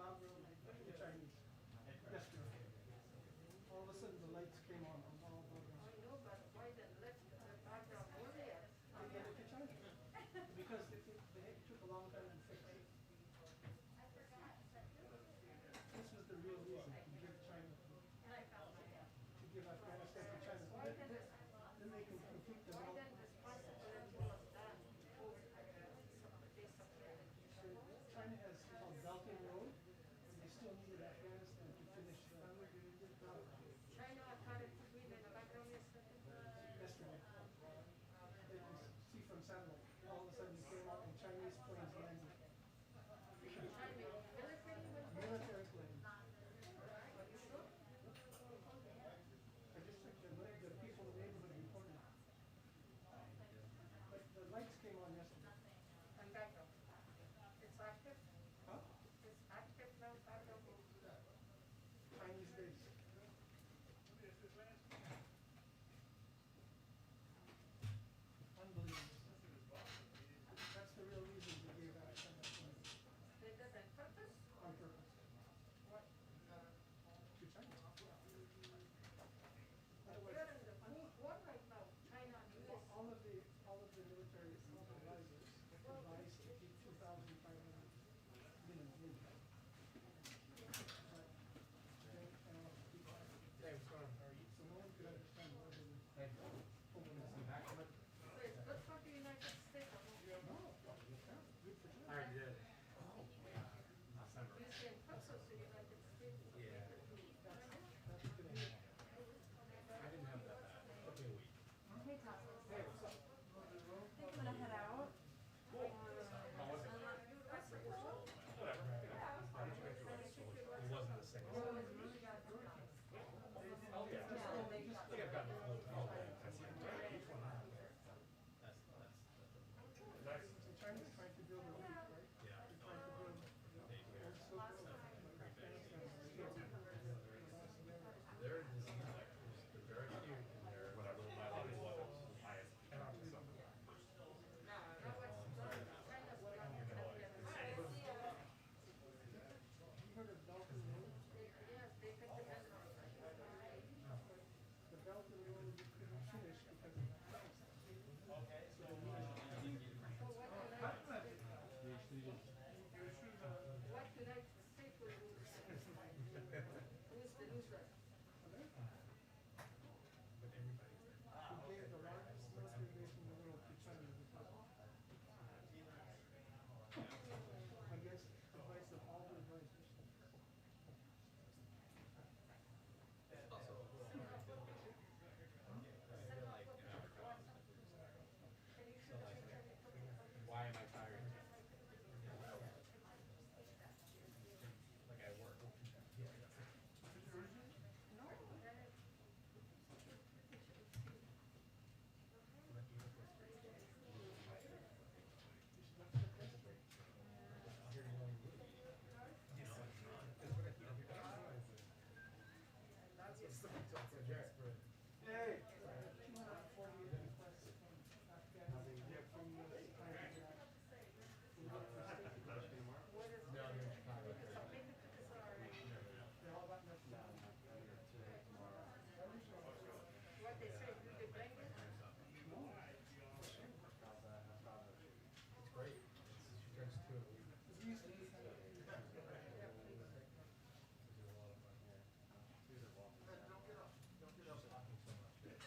the Chinese. Yesterday. All of a sudden the lights came on all over. I know, but why then left the background earlier? They gave it to China. Because it took a long time to fix it. This was the real reason to give China, to give Afghanistan to China. Then they can complete the Why whole. then responsibility was done before disappeared? China has called Belt and Road, and they still needed Afghanistan to finish the China apparently to be in the background yesterday. yesterday. They could see from satellite. All of a sudden it came out and Chinese planes landed. Chinese military was there? Military planes. Are you sure? I just took the people in the neighborhood reported. But the lights came on yesterday. And background. It's active? Huh? It's active now, background. Chinese base. Unbelievable. That's the real reason we gave that They did on purpose? on purpose. What? To China. We're in the Cold War right now, China and US. All of the military advisors advised to keep 2,500 minimum. Hey, what's going on? How are you? So no one could understand more than. Hey, some back from it? So it's good for the United States. No, good for I already did. Oh, last summer. You say purpose the United States. Yeah. That's a good idea. I didn't have that bad. Took me a week. Hey, Tasha. Hey, what's up? I'm gonna head out. How was it? Whatever. It wasn't the same. So it's really got to be nice. Oh, yeah. Yeah, they I got think I've gotten the flu. Oh, that's it. Which one? That's. So China's trying to build a league, right? Yeah. They're trying to build. Their disease vectors, they're very cute and they're whatever the biological levels highest. Now what's done, China's done. You heard of Belt and Road? Yes, they could depend on The Belt and Road you couldn't finish because of the price. So they needed. what United States will do. Who's the loser? But everybody's there. We gave the largest military base in the world to China against the advice of all the advisors. Also, why am I tired? Like I work. Hey! 248 requests from Afghanistan, from the Iraq. No, you're in Chicago. They all got left down. What they say, do they bring it? It's great. She turns two a week. We used to do that. Don't get up so much.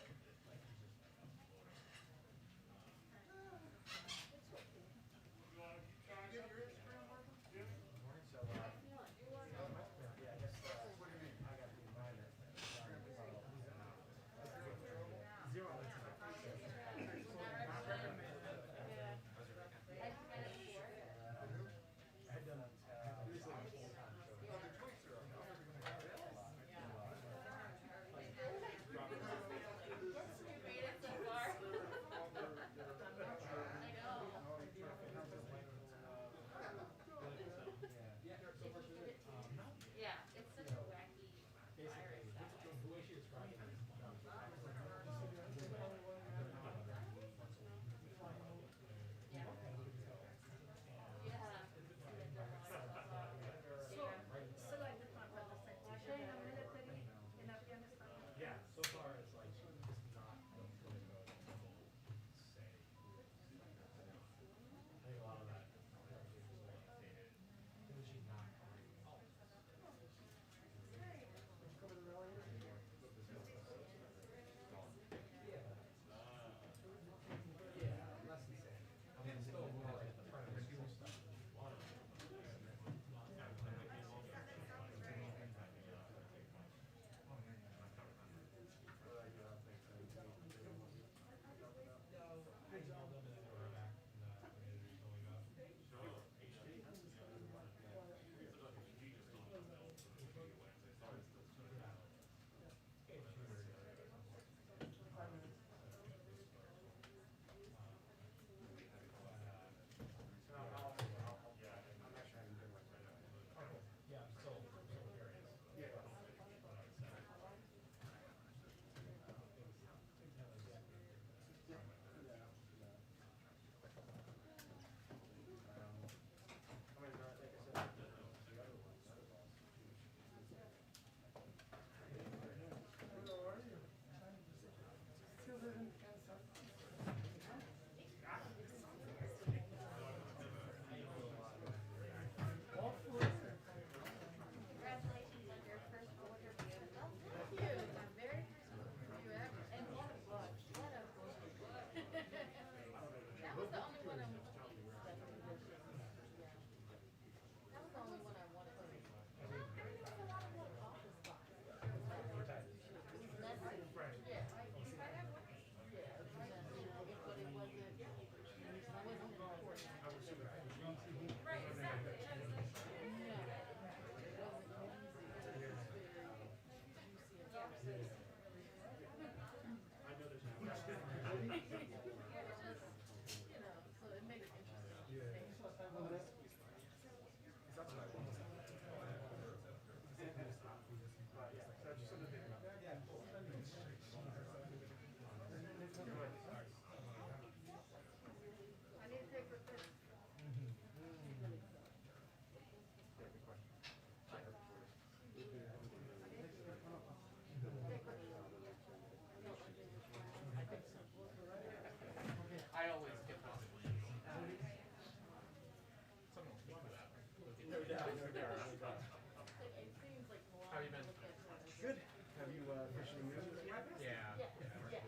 Have you officially moved yet? Yeah. Yeah, yeah, yeah.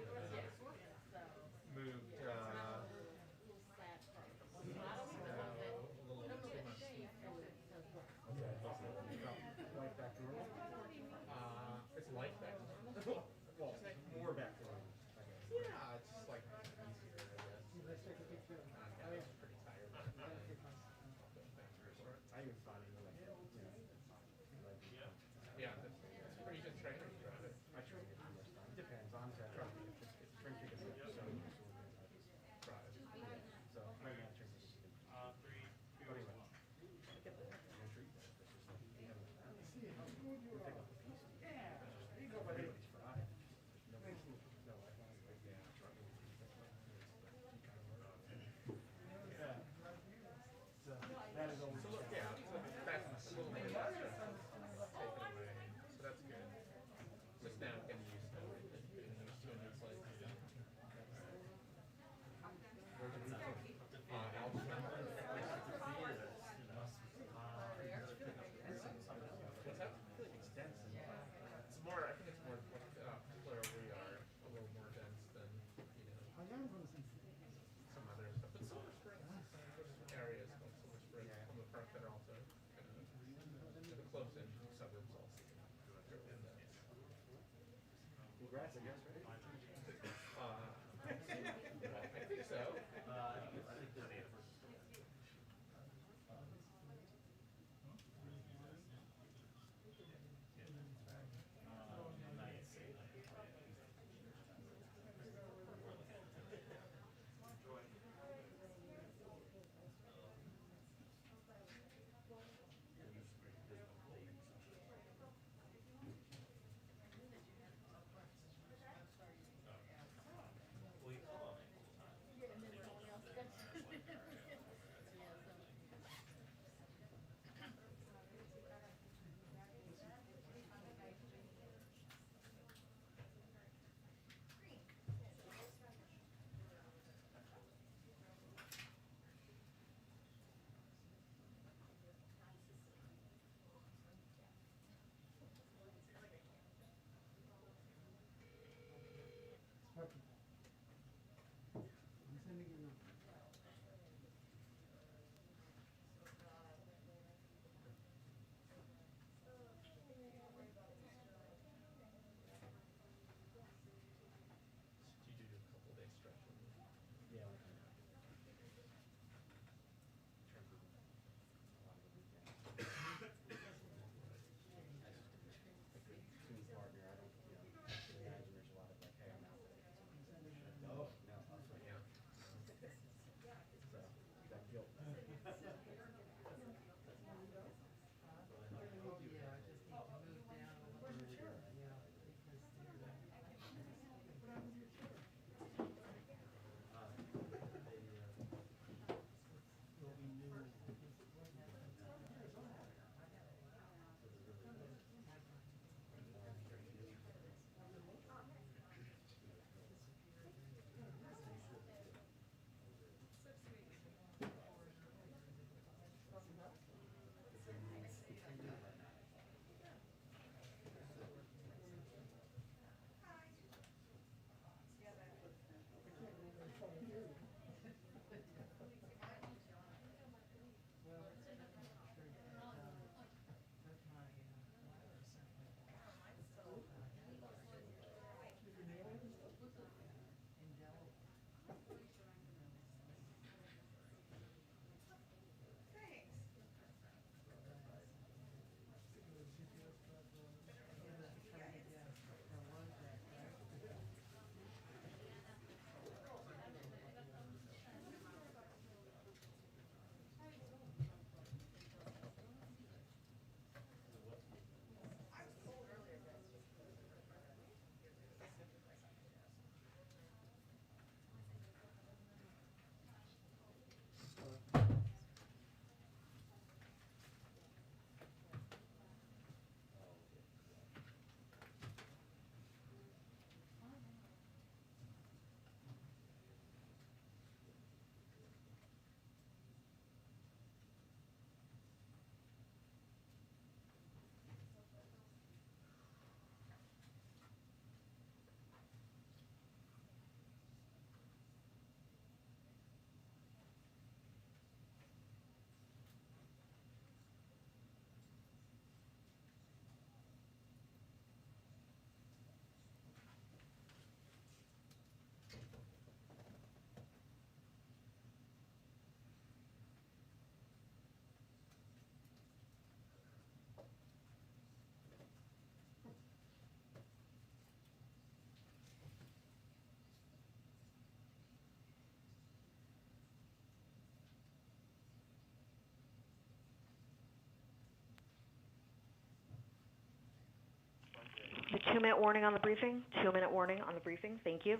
Moved, Is that part. A little bit. a little over 2 months. Okay. Wife back to normal? It's life back. Well, more back to normal, I guess. Yeah, it's just like easier, I guess. Let's take a picture. I'm getting pretty tired. Gotta take my- I even thought it was like, Yeah, it's pretty good training to drive it. I train it for this time. Depends, honestly, I try to get it's spring tickets are so useful. Drive. So right now train tickets you can. But anyway, I get the entry, it's just like, you know, See how good you pick are. up the piece. Yeah, there you go, buddy. Everybody's fried. No, no, I want to like, yeah, try to. Yeah. So, that is always. So look, yeah, so that's a little bit extra taken away, so that's good. Just now getting used to it, getting used to a new place. Where's it from? Alabama. What's that? Extensive. It's more, I think it's more like, where we are, a little more dense than, you know, I am from Cincinnati. some other stuff. But Silver Springs, there's areas like Silver Springs on the front that are also kind of, the close-in suburbs also. Fairly dense. Congrats, I guess, right? I think so. 2-minute warning on the briefing. 2-minute warning on the briefing. Thank you.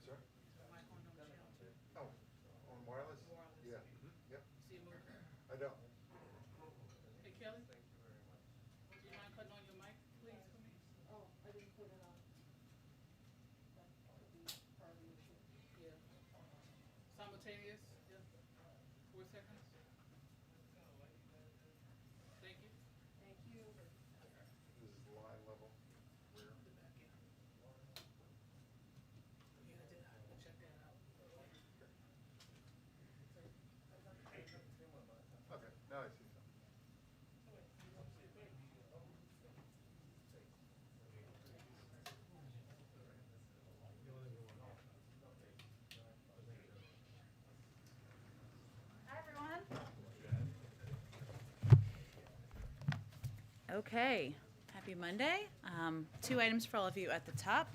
Sir? Oh, on wireless? Yeah. Yep. See it moving? I don't. Hey, Kelly? Do you mind cutting on your mic, please, for me? Oh, I didn't put it on. That could be part of the issue. Yeah. Simultaneous, yeah. 4 seconds. Thank you. Thank you. This is line level. Where? The back end. Yeah, I did. I checked that out. Okay, now I see something. Hi, everyone. Okay, happy Monday. 2 items for all of you at the top.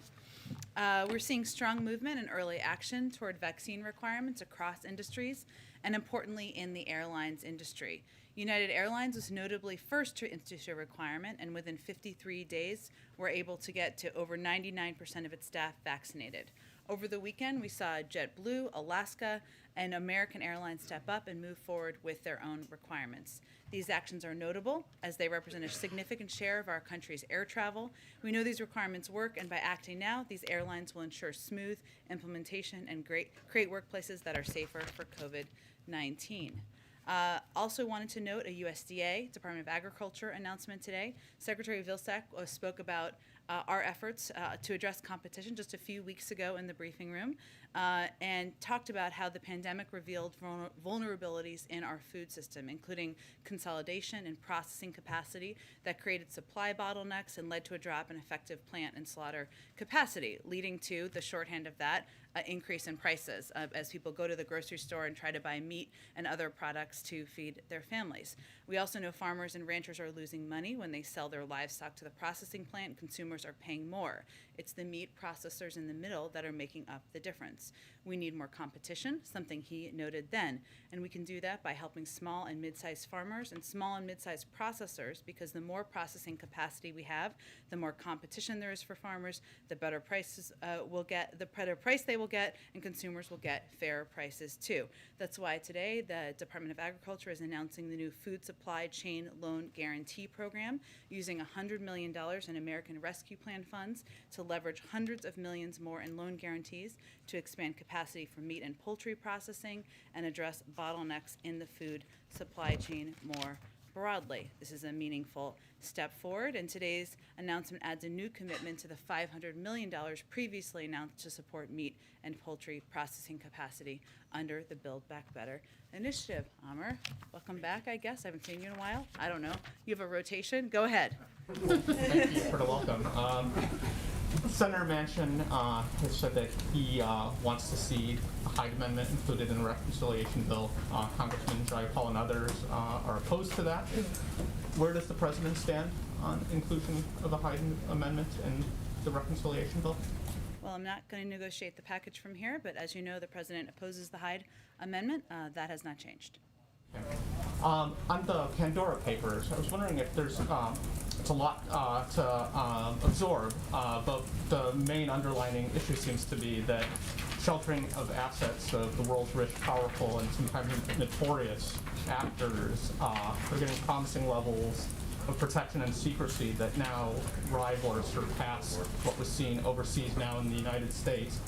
We're seeing strong movement and early action toward vaccine requirements across industries, and importantly in the airlines industry. United Airlines was notably first to institute a requirement, and within 53 days were able to get to over 99% of its staff vaccinated. Over the weekend, we saw JetBlue, Alaska, and American Airlines step up and move forward with their own requirements. These actions are notable as they represent a significant share of our country's air travel. We know these requirements work, and by acting now, these airlines will ensure smooth implementation and create workplaces that are safer for COVID-19. Also wanted to note a USDA, Department of Agriculture announcement today. Secretary Vilsack spoke about our efforts to address competition just a few weeks ago in the briefing room. and talked about how the pandemic revealed vulnerabilities in our food system, including consolidation and processing capacity that created supply bottlenecks and led to a drop in effective plant and slaughter capacity, leading to the shorthand of that, increase in prices as people go to the grocery store and try to buy meat and other products to feed their families. We also know farmers and ranchers are losing money when they sell their livestock to the processing plant. Consumers are paying more. It's the meat processors in the middle that are making up the difference. We need more competition, something he noted then, and we can do that by helping small and mid-sized farmers and small and mid-sized processors, because the more processing capacity we have, the more competition there is for farmers, the better prices we'll get, the better price they will get, and consumers will get fair prices too. That's why today the Department of Agriculture is announcing the new Food Supply Chain Loan Guarantee Program, using $100 million in American Rescue Plan funds to leverage hundreds of millions more in loan guarantees to expand capacity for meat and poultry processing and address bottlenecks in the food supply chain more broadly. This is a meaningful step forward, and today's announcement adds a new commitment to the $500 million previously announced to support meat and poultry processing capacity under the Build Back Better initiative. Amr, welcome back, I guess. I haven't seen you in a while. I don't know. You have a rotation? Go ahead. Thank you for the welcome. Senator Manchin has said that he wants to see a Hyde Amendment included in the reconciliation bill. Congressman Jayapal and others are opposed to that. Where does the president stand on inclusion of a Hyde Amendment in the reconciliation bill? Well, I'm not going to negotiate the package from here, but as you know, the president opposes the Hyde Amendment. That has not changed. Okay. On the Pandora Papers, I was wondering if there's it's a lot to absorb, but the main underlining issue seems to be that sheltering of assets of the world's rich, powerful, and sometimes notorious actors are getting promising levels of protection and secrecy that now rival or surpass what was seen overseas now in the United States.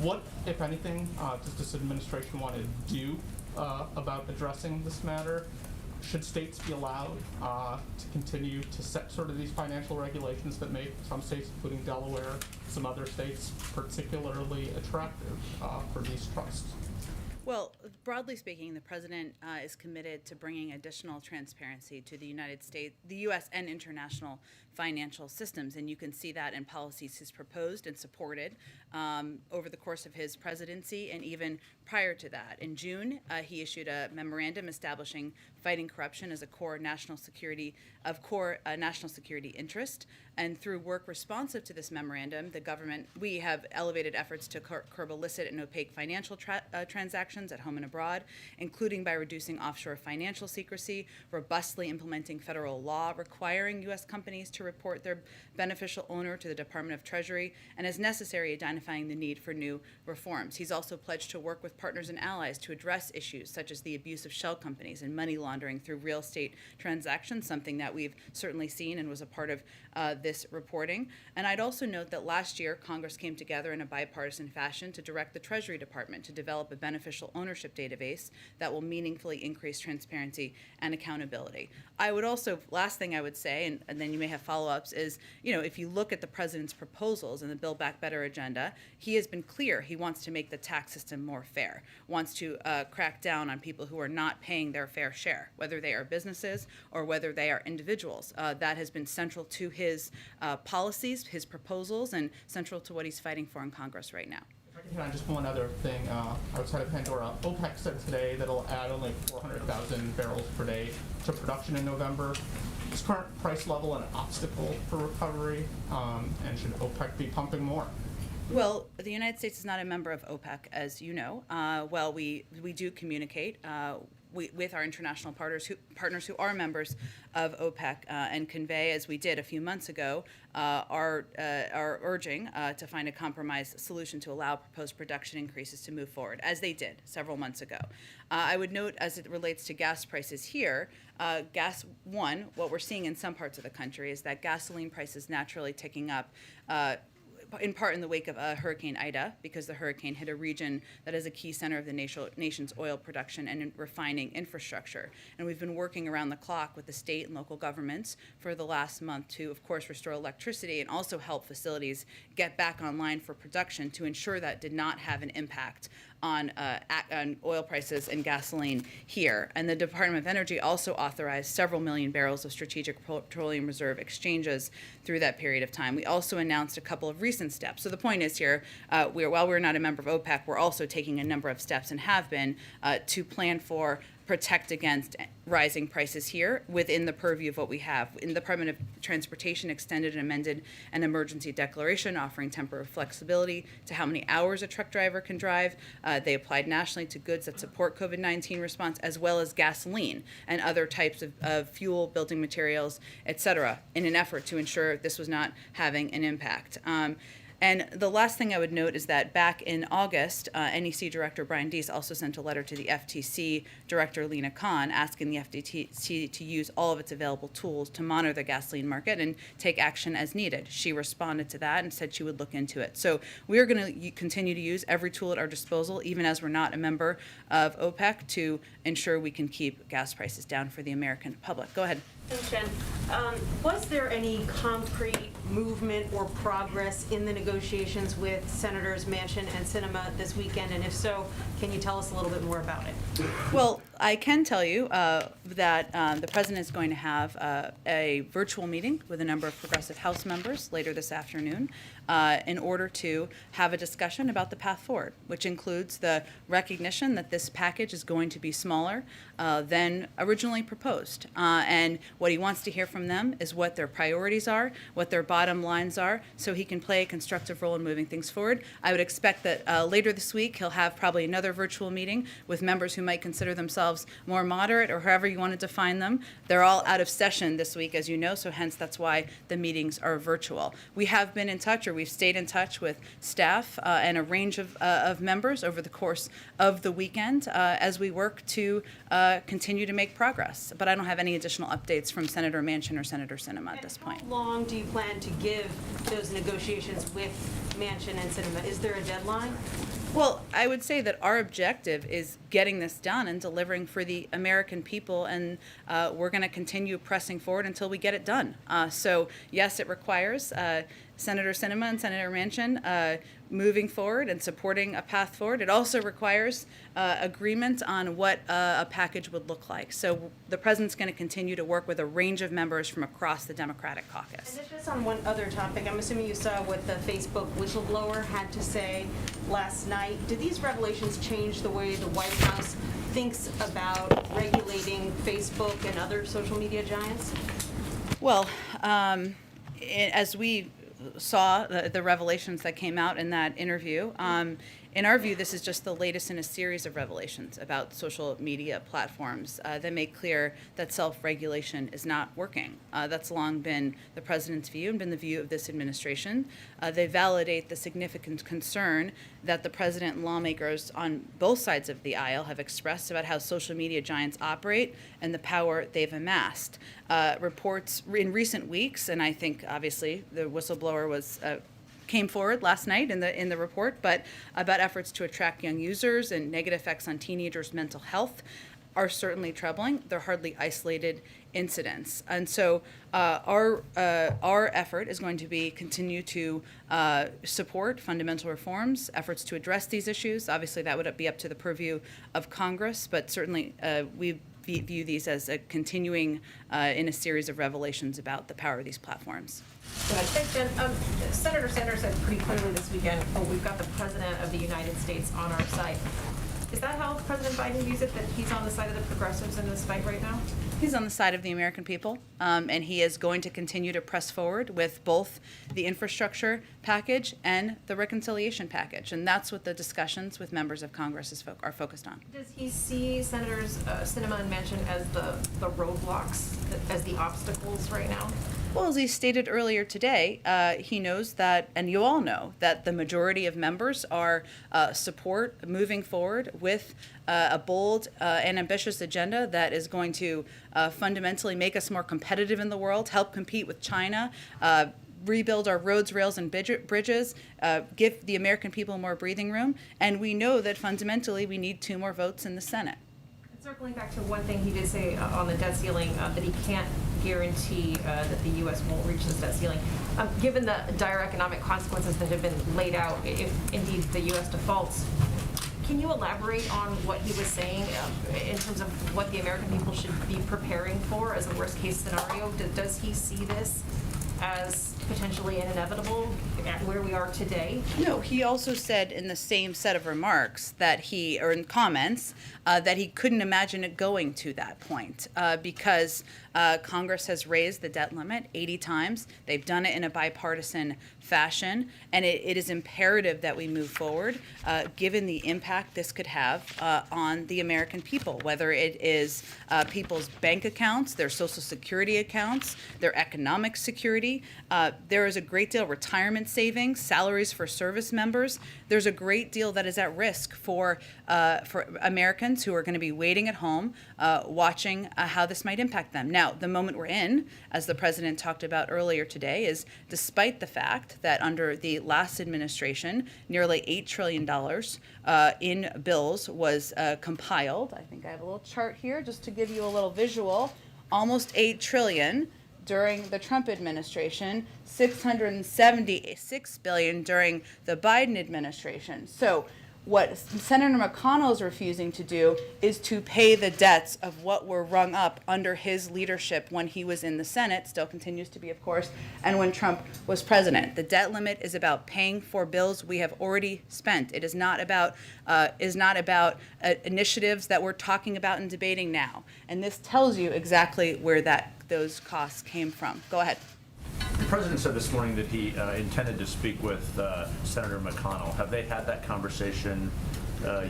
What, if anything, does this administration want to do about addressing this matter? Should states be allowed to continue to set sort of these financial regulations that make some states, including Delaware, some other states, particularly attractive for these trusts? Well, broadly speaking, the president is committed to bringing additional transparency to the United States, the U.S. and international financial systems, and you can see that in policies he's proposed and supported over the course of his presidency and even prior to that. In June, he issued a memorandum establishing fighting corruption as a core national security interest. And through work responsive to this memorandum, the government, we have elevated efforts to curb illicit and opaque financial transactions at home and abroad, including by reducing offshore financial secrecy, robustly implementing federal law requiring U.S. companies to report their beneficial owner to the Department of Treasury, and as necessary, identifying the need for new reforms. He's also pledged to work with partners and allies to address issues such as the abuse of shell companies and money laundering through real estate transactions, something that we've certainly seen and was a part of this reporting. And I'd also note that last year, Congress came together in a bipartisan fashion to direct the Treasury Department to develop a beneficial ownership database that will meaningfully increase transparency and accountability. I would also, last thing I would say, and then you may have follow-ups, is, if you look at the president's proposals in the Build Back Better agenda, he has been clear he wants to make the tax system more fair, wants to crack down on people who are not paying their fair share, whether they are businesses or whether they are individuals. That has been central to his policies, his proposals, and central to what he's fighting for in Congress right now. Can I just one other thing outside of Pandora? OPEC said today that it'll add only 400,000 barrels per day to production in November. Is current price level an obstacle for recovery, and should OPEC be pumping more? Well, the United States is not a member of OPEC, as you know. We do communicate with our international partners who are members of OPEC and convey, as we did a few months ago, our urging to find a compromise solution to allow proposed production increases to move forward, as they did several months ago. I would note, as it relates to gas prices here, what we're seeing in some parts of the country is that gasoline prices naturally ticking up in part in the wake of Hurricane Ida, because the hurricane hit a region that is a key center of the nation's oil production and refining infrastructure. And we've been working around the clock with the state and local governments for the last month to, of course, restore electricity and also help facilities get back online for production to ensure that did not have an impact on oil prices and gasoline here. And the Department of Energy also authorized several million barrels of strategic petroleum reserve exchanges through that period of time. We also announced a couple of recent steps. So the point is here, while we're not a member of OPEC, we're also taking a number of steps and have been to plan for, protect against rising prices here within the purview of what we have. In the Department of Transportation extended and amended an emergency declaration offering temporary flexibility to how many hours a truck driver can drive. They applied nationally to goods that support COVID-19 response, as well as gasoline and other types of fuel, building materials, et cetera, in an effort to ensure this was not having an impact. And the last thing I would note is that back in August, NEC Director Brian Deese also sent a letter to the FTC Director Lena Khan asking the FTC to use all of its available tools to monitor the gasoline market and take action as needed. She responded to that and said she would look into it. So we are going to continue to use every tool at our disposal, even as we're not a member of OPEC, to ensure we can keep gas prices down for the American public. Go ahead. Thanks, Jen. Was there any concrete movement or progress in the negotiations with Senators Manchin and Sinema this weekend? And if so, can you tell us a little bit more about it? Well, I can tell you that the President is going to have a virtual meeting with a number of progressive House members later this afternoon in order to have a discussion about the path forward, which includes the recognition that this package is going to be smaller than originally proposed. And what he wants to hear from them is what their priorities are, what their bottom lines are, so he can play a constructive role in moving things forward. I would expect that later this week he'll have probably another virtual meeting with members who might consider themselves more moderate or however you want to define them. They're all out of session this week, as you know, so hence that's why the meetings are virtual. We have been in touch, or we've stayed in touch with staff and a range of members over the course of the weekend as we work to continue to make progress. But I don't have any additional updates from Senator Manchin or Senator Sinema at this point. How long do you plan to give those negotiations with Manchin and Sinema? Is there a deadline? Well, I would say that our objective is getting this done and delivering for the American people, and we're going to continue pressing forward until we get it done. So, yes, it requires Senator Sinema and Senator Manchin moving forward and supporting a path forward. It also requires agreement on what a package would look like. So the President's going to continue to work with a range of members from across the Democratic caucus. And just on one other topic, I'm assuming you saw what the Facebook whistleblower had to say last night. Did these revelations change the way the White House thinks about regulating Facebook and other social media giants? Well, as we saw the revelations that came out in that interview, in our view, this is just the latest in a series of revelations about social media platforms that make clear that self-regulation is not working. That's long been the President's view and been the view of this administration. They validate the significant concern that the President and lawmakers on both sides of the aisle have expressed about how social media giants operate and the power they've amassed. Reports in recent weeks, and I think obviously the whistleblower came forward last night in the report, but about efforts to attract young users and negative effects on teenagers' mental health are certainly troubling. They're hardly isolated incidents. And so our effort is going to be continue to support fundamental reforms, efforts to address these issues. Obviously, that would be up to the purview of Congress, but certainly we view these as a continuing in a series of revelations about the power of these platforms. Thanks, Jen. Senator Sanders said pretty clearly this weekend, we've got the President of the United States on our side. Is that how President Biden views it, that he's on the side of the progressives in this fight right now? He's on the side of the American people, and he is going to continue to press forward with both the infrastructure package and the reconciliation package, and that's what the discussions with members of Congress are focused on. Does he see Senators Sinema and Manchin as the roadblocks, as the obstacles right now? Well, as he stated earlier today, he knows that, and you all know, that the majority of members are support moving forward with a bold and ambitious agenda that is going to fundamentally make us more competitive in the world, help compete with China, rebuild our roads, rails, and bridges, give the American people more breathing room, and we know that fundamentally we need 2 more votes in the Senate. Circling back to one thing he did say on the debt ceiling, that he can't guarantee that the U.S. won't reach this debt ceiling. Given the dire economic consequences that have been laid out, if indeed the U.S. defaults, can you elaborate on what he was saying in terms of what the American people should be preparing for as a worst-case scenario? Does he see this as potentially an inevitable at where we are today? No, he also said in the same set of remarks or in comments, that he couldn't imagine it going to that point because Congress has raised the debt limit 80 times. They've done it in a bipartisan fashion, and it is imperative that we move forward, given the impact this could have on the American people, whether it is people's bank accounts, their Social Security accounts, their economic security. There is a great deal of retirement savings, salaries for service members. There's a great deal that is at risk for Americans who are going to be waiting at home, watching how this might impact them. Now, the moment we're in, as the president talked about earlier today, is despite the fact that under the last administration, nearly $8 trillion in bills was compiled. I think I have a little chart here just to give you a little visual. Almost $8 trillion during the Trump administration, $676 billion during the Biden administration. So what Senator McConnell is refusing to do is to pay the debts of what were rung up under his leadership when he was in the Senate, still continues to be, of course, and when Trump was president. The debt limit is about paying for bills we have already spent. It is not about initiatives that we're talking about and debating now. And this tells you exactly where those costs came from. Go ahead. The president said this morning that he intended to speak with Senator McConnell. Have they had that conversation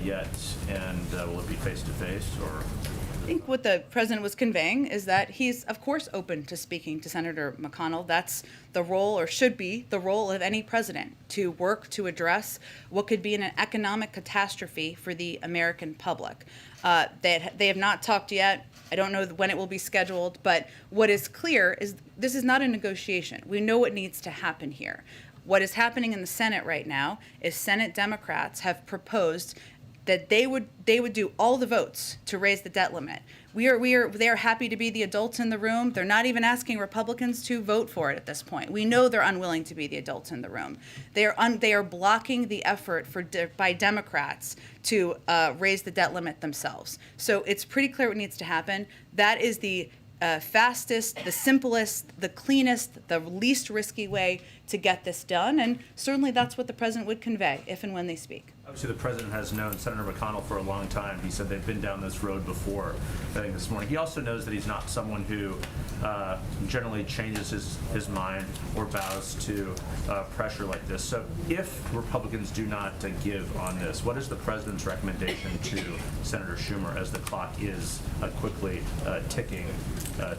yet, and will it be face-to-face, or? I think what the president was conveying is that he's, of course, open to speaking to Senator McConnell. That's the role, or should be the role, of any president, to work to address what could be an economic catastrophe for the American public. They have not talked yet. I don't know when it will be scheduled, but what is clear is this is not a negotiation. We know what needs to happen here. What is happening in the Senate right now is Senate Democrats have proposed that they would do all the votes to raise the debt limit. They are happy to be the adults in the room. They're not even asking Republicans to vote for it at this point. We know they're unwilling to be the adults in the room. They are blocking the effort by Democrats to raise the debt limit themselves. So it's pretty clear what needs to happen. That is the fastest, the simplest, the cleanest, the least risky way to get this done. And certainly that's what the president would convey if and when they speak. Obviously, the president has known Senator McConnell for a long time. He said they've been down this road before, I think, this morning. He also knows that he's not someone who generally changes his mind or bows to pressure like this. So if Republicans do not give on this, what is the president's recommendation to Senator Schumer as the clock is quickly ticking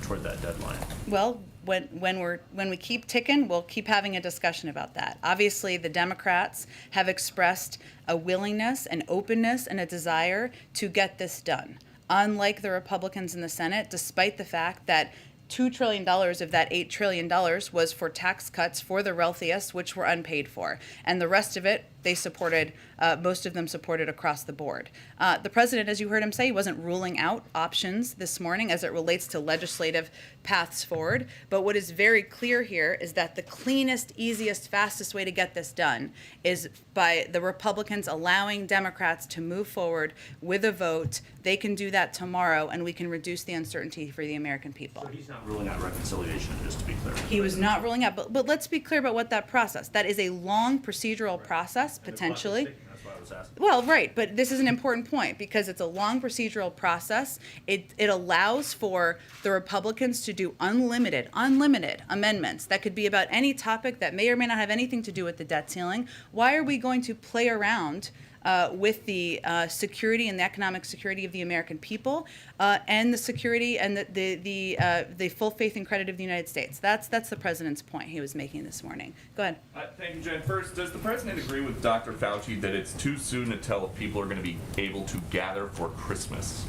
toward that deadline? Well, when we keep ticking, we'll keep having a discussion about that. Obviously, the Democrats have expressed a willingness, an openness, and a desire to get this done. Unlike the Republicans in the Senate, despite the fact that $2 trillion of that $8 trillion was for tax cuts for the wealthiest, which were unpaid for. And the rest of it, they supported, most of them supported across the board. The president, as you heard him say, wasn't ruling out options this morning as it relates to legislative paths forward. But what is very clear here is that the cleanest, easiest, fastest way to get this done is by the Republicans allowing Democrats to move forward with a vote. They can do that tomorrow, and we can reduce the uncertainty for the American people. So he's not ruling out reconciliation, just to be clear. He was not ruling out, but let's be clear about what that process. That is a long procedural process, And the clock is potentially. ticking, that's why I was asking. Well, right, but this is an important point because it's a long procedural process. It allows for the Republicans to do unlimited amendments that could be about any topic that may or may not have anything to do with the debt ceiling. Why are we going to play around with the security and the economic security of the American people and the security and the full faith and credit of the United States? That's the president's point he was making this morning. Go ahead. Thank you, Jen. First, does the president agree with Dr. Fauci that it's too soon to tell if people are going to be able to gather for Christmas?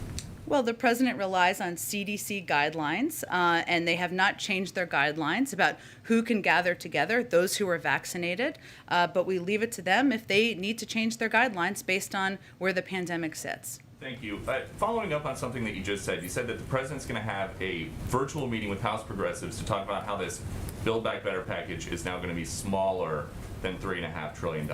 Well, the president relies on CDC guidelines, and they have not changed their guidelines about who can gather together, those who are vaccinated. But we leave it to them if they need to change their guidelines based on where the pandemic sits. Thank you. Following up on something that you just said, you said that the president's going to have a virtual meeting with House progressives to talk about how this Build Back Better package is now going to be smaller than $3.5 trillion.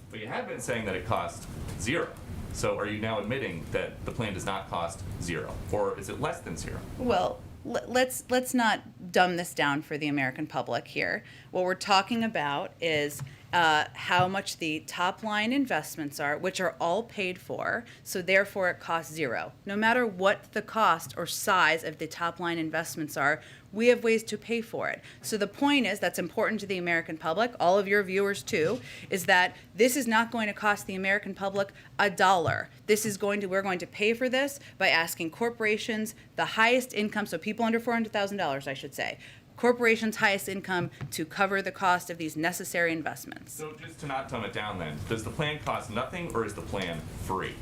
But you have been saying that it costs zero. So are you now admitting that the plan does not cost zero, or is it less than zero? Well, let's not dumb this down for the American public here. What we're talking about is how much the top line investments are, which are all paid for, so therefore it costs zero. No matter what the cost or size of the top line investments are, we have ways to pay for it. So the point is, that's important to the American public, all of your viewers too, is that this is not going to cost the American public $1. We're going to pay for this by asking corporations, the highest income, so people under $400,000, I should say, corporations' highest income, to cover the cost of these necessary investments. So just to not dumb it down then, does the plan cost nothing, or is the plan free?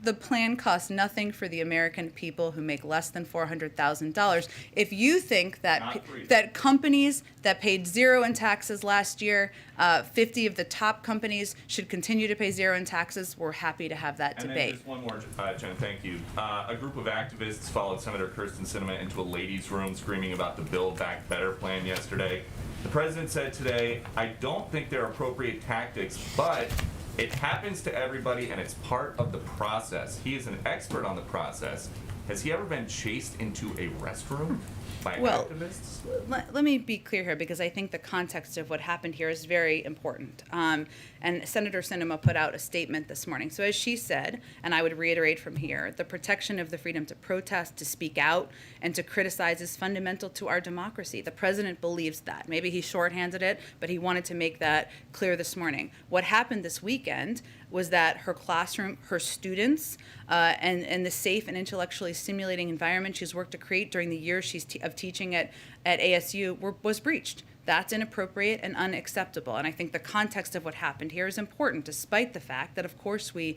The plan costs nothing for the American people who make less than $400,000. If you think that that companies that paid zero in taxes last year, 50 of the top companies should continue to pay zero in taxes, we're happy to have that And debate. then just one more, Jen, thank you. A group of activists followed Senator Kirsten Sinema into a ladies' room screaming about the Build Back Better plan yesterday. The president said today, I don't think they're appropriate tactics, but it happens to everybody and it's part of the process. He is an expert on the process. Has he ever been chased into a restroom by activists? Let me be clear here, because I think the context of what happened here is very important. And Senator Sinema put out a statement this morning. So as she said, and I would reiterate from here, the protection of the freedom to protest, to speak out, and to criticize is fundamental to our democracy. The president believes that. Maybe he shorthanded it, but he wanted to make that clear this morning. What happened this weekend was that her classroom, her students, and the safe and intellectually stimulating environment she's worked to create during the years of teaching at ASU was breached. That's inappropriate and unacceptable. And I think the context of what happened here is important, despite the fact that, of course, the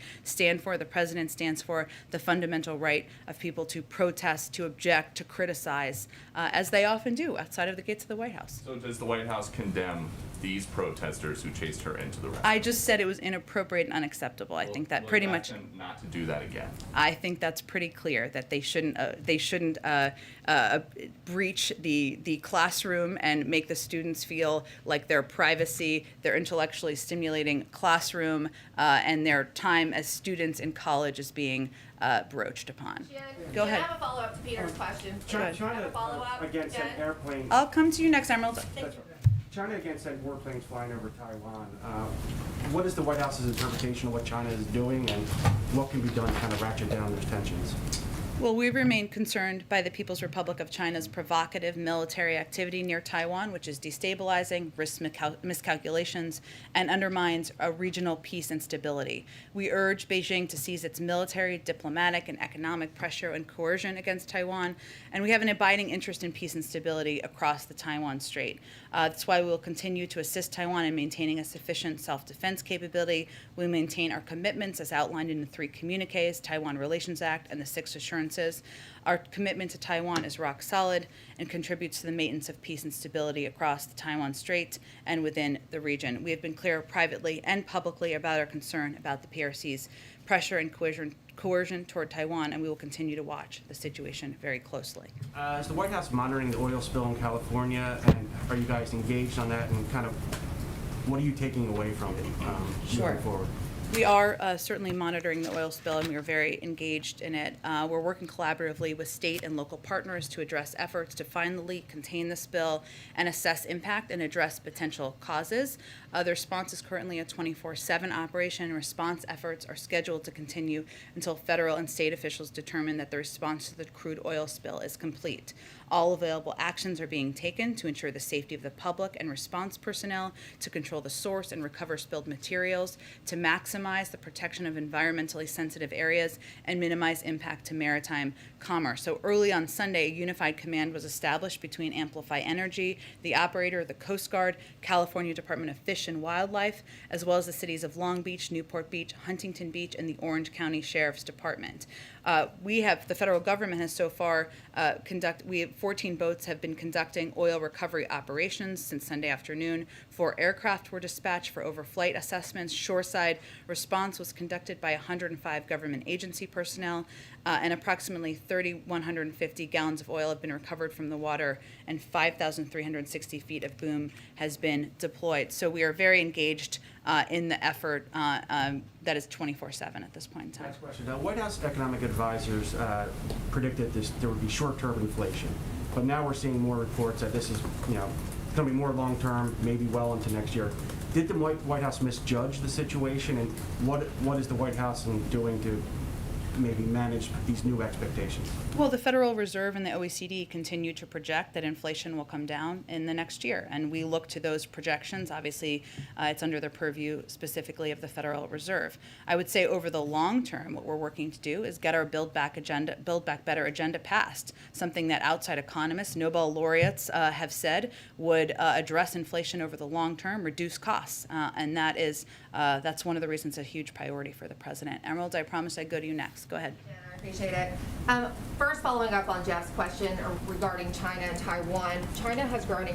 president stands for the fundamental right of people to protest, to object, to criticize, as they often do outside of the gates of the White House. So does the White House condemn these protesters who chased her into the restroom? I just said it was inappropriate and unacceptable. I think that pretty much. Not to do that again. I think that's pretty clear that they shouldn't breach the classroom and make the students feel like their privacy, their intellectually stimulating classroom, and their time as students in college is being broached upon. Go ahead. I have a follow-up to Peter's question. China follow-up, again sent Jen? airplanes. I'll come to you next, Emerald. China again sent warplanes flying over Taiwan. What is the White House's interpretation of what China is doing, and what can be done to kind of ratchet down those tensions? Well, we remain concerned by the People's Republic of China's provocative military activity near Taiwan, which is destabilizing, risks miscalculations, and undermines regional peace and stability. We urge Beijing to cease its military, diplomatic, and economic pressure and coercion against Taiwan, and we have an abiding interest in peace and stability across the Taiwan Strait. That's why we will continue to assist Taiwan in maintaining a sufficient self-defense capability. We maintain our commitments as outlined in the 3 communiques, Taiwan Relations Act, and the 6 assurances. Our commitment to Taiwan is rock solid and contributes to the maintenance of peace and stability across the Taiwan Strait and within the region. We have been clear privately and publicly about our concern about the PRC's pressure and coercion toward Taiwan, and we will continue to watch the situation very closely. Is the White House monitoring the oil spill in California, and are you guys engaged on that, and kind of what are you taking away from it moving forward? We are certainly monitoring the oil spill, and we are very engaged in it. We're working collaboratively with state and local partners to address efforts to find the leak, contain the spill, and assess impact and address potential causes. The response is currently a 24/7 operation, and response efforts are scheduled to continue until federal and state officials determine that the response to the crude oil spill is complete. All available actions are being taken to ensure the safety of the public and response personnel, to control the source and recover spilled materials, to maximize the protection of environmentally sensitive areas, and minimize impact to maritime commerce. So early on Sunday, a unified command was established between Amplify Energy, the operator, the Coast Guard, California Department of Fisheries, Fish and Wildlife, as well as the cities of Long Beach, Newport Beach, Huntington Beach, and the Orange County Sheriff's Department. The federal government has so far 14 boats have been conducting oil recovery operations since Sunday afternoon. 4 aircraft were dispatched for overflight assessments. Shoreside response was conducted by 105 government agency personnel, and approximately 3,150 gallons of oil have been recovered from the water, and 5,360 feet of boom has been deployed. So we are very engaged in the effort that is 24/7 at this point in time. Next question. Now, White House economic advisors predicted there would be short-term inflation, but now we're seeing more reports that this is, going to be more long-term, maybe well into next year. Did the White House misjudge the situation, and what is the White House doing to maybe manage these new expectations? Well, the Federal Reserve and the OECD continue to project that inflation will come down in the next year, and we look to those projections. Obviously, it's under the purview specifically of the Federal Reserve. I would say over the long term, what we're working to do is get our Build Back Better agenda passed, something that outside economists, Nobel laureates have said would address inflation over the long term, reduce costs, and that's one of the reasons it's a huge priority for the president. Emerald, I promised I'd go to you next. Go ahead. Yeah, I appreciate it. First, following up on Jeff's question regarding China and Taiwan, China has grown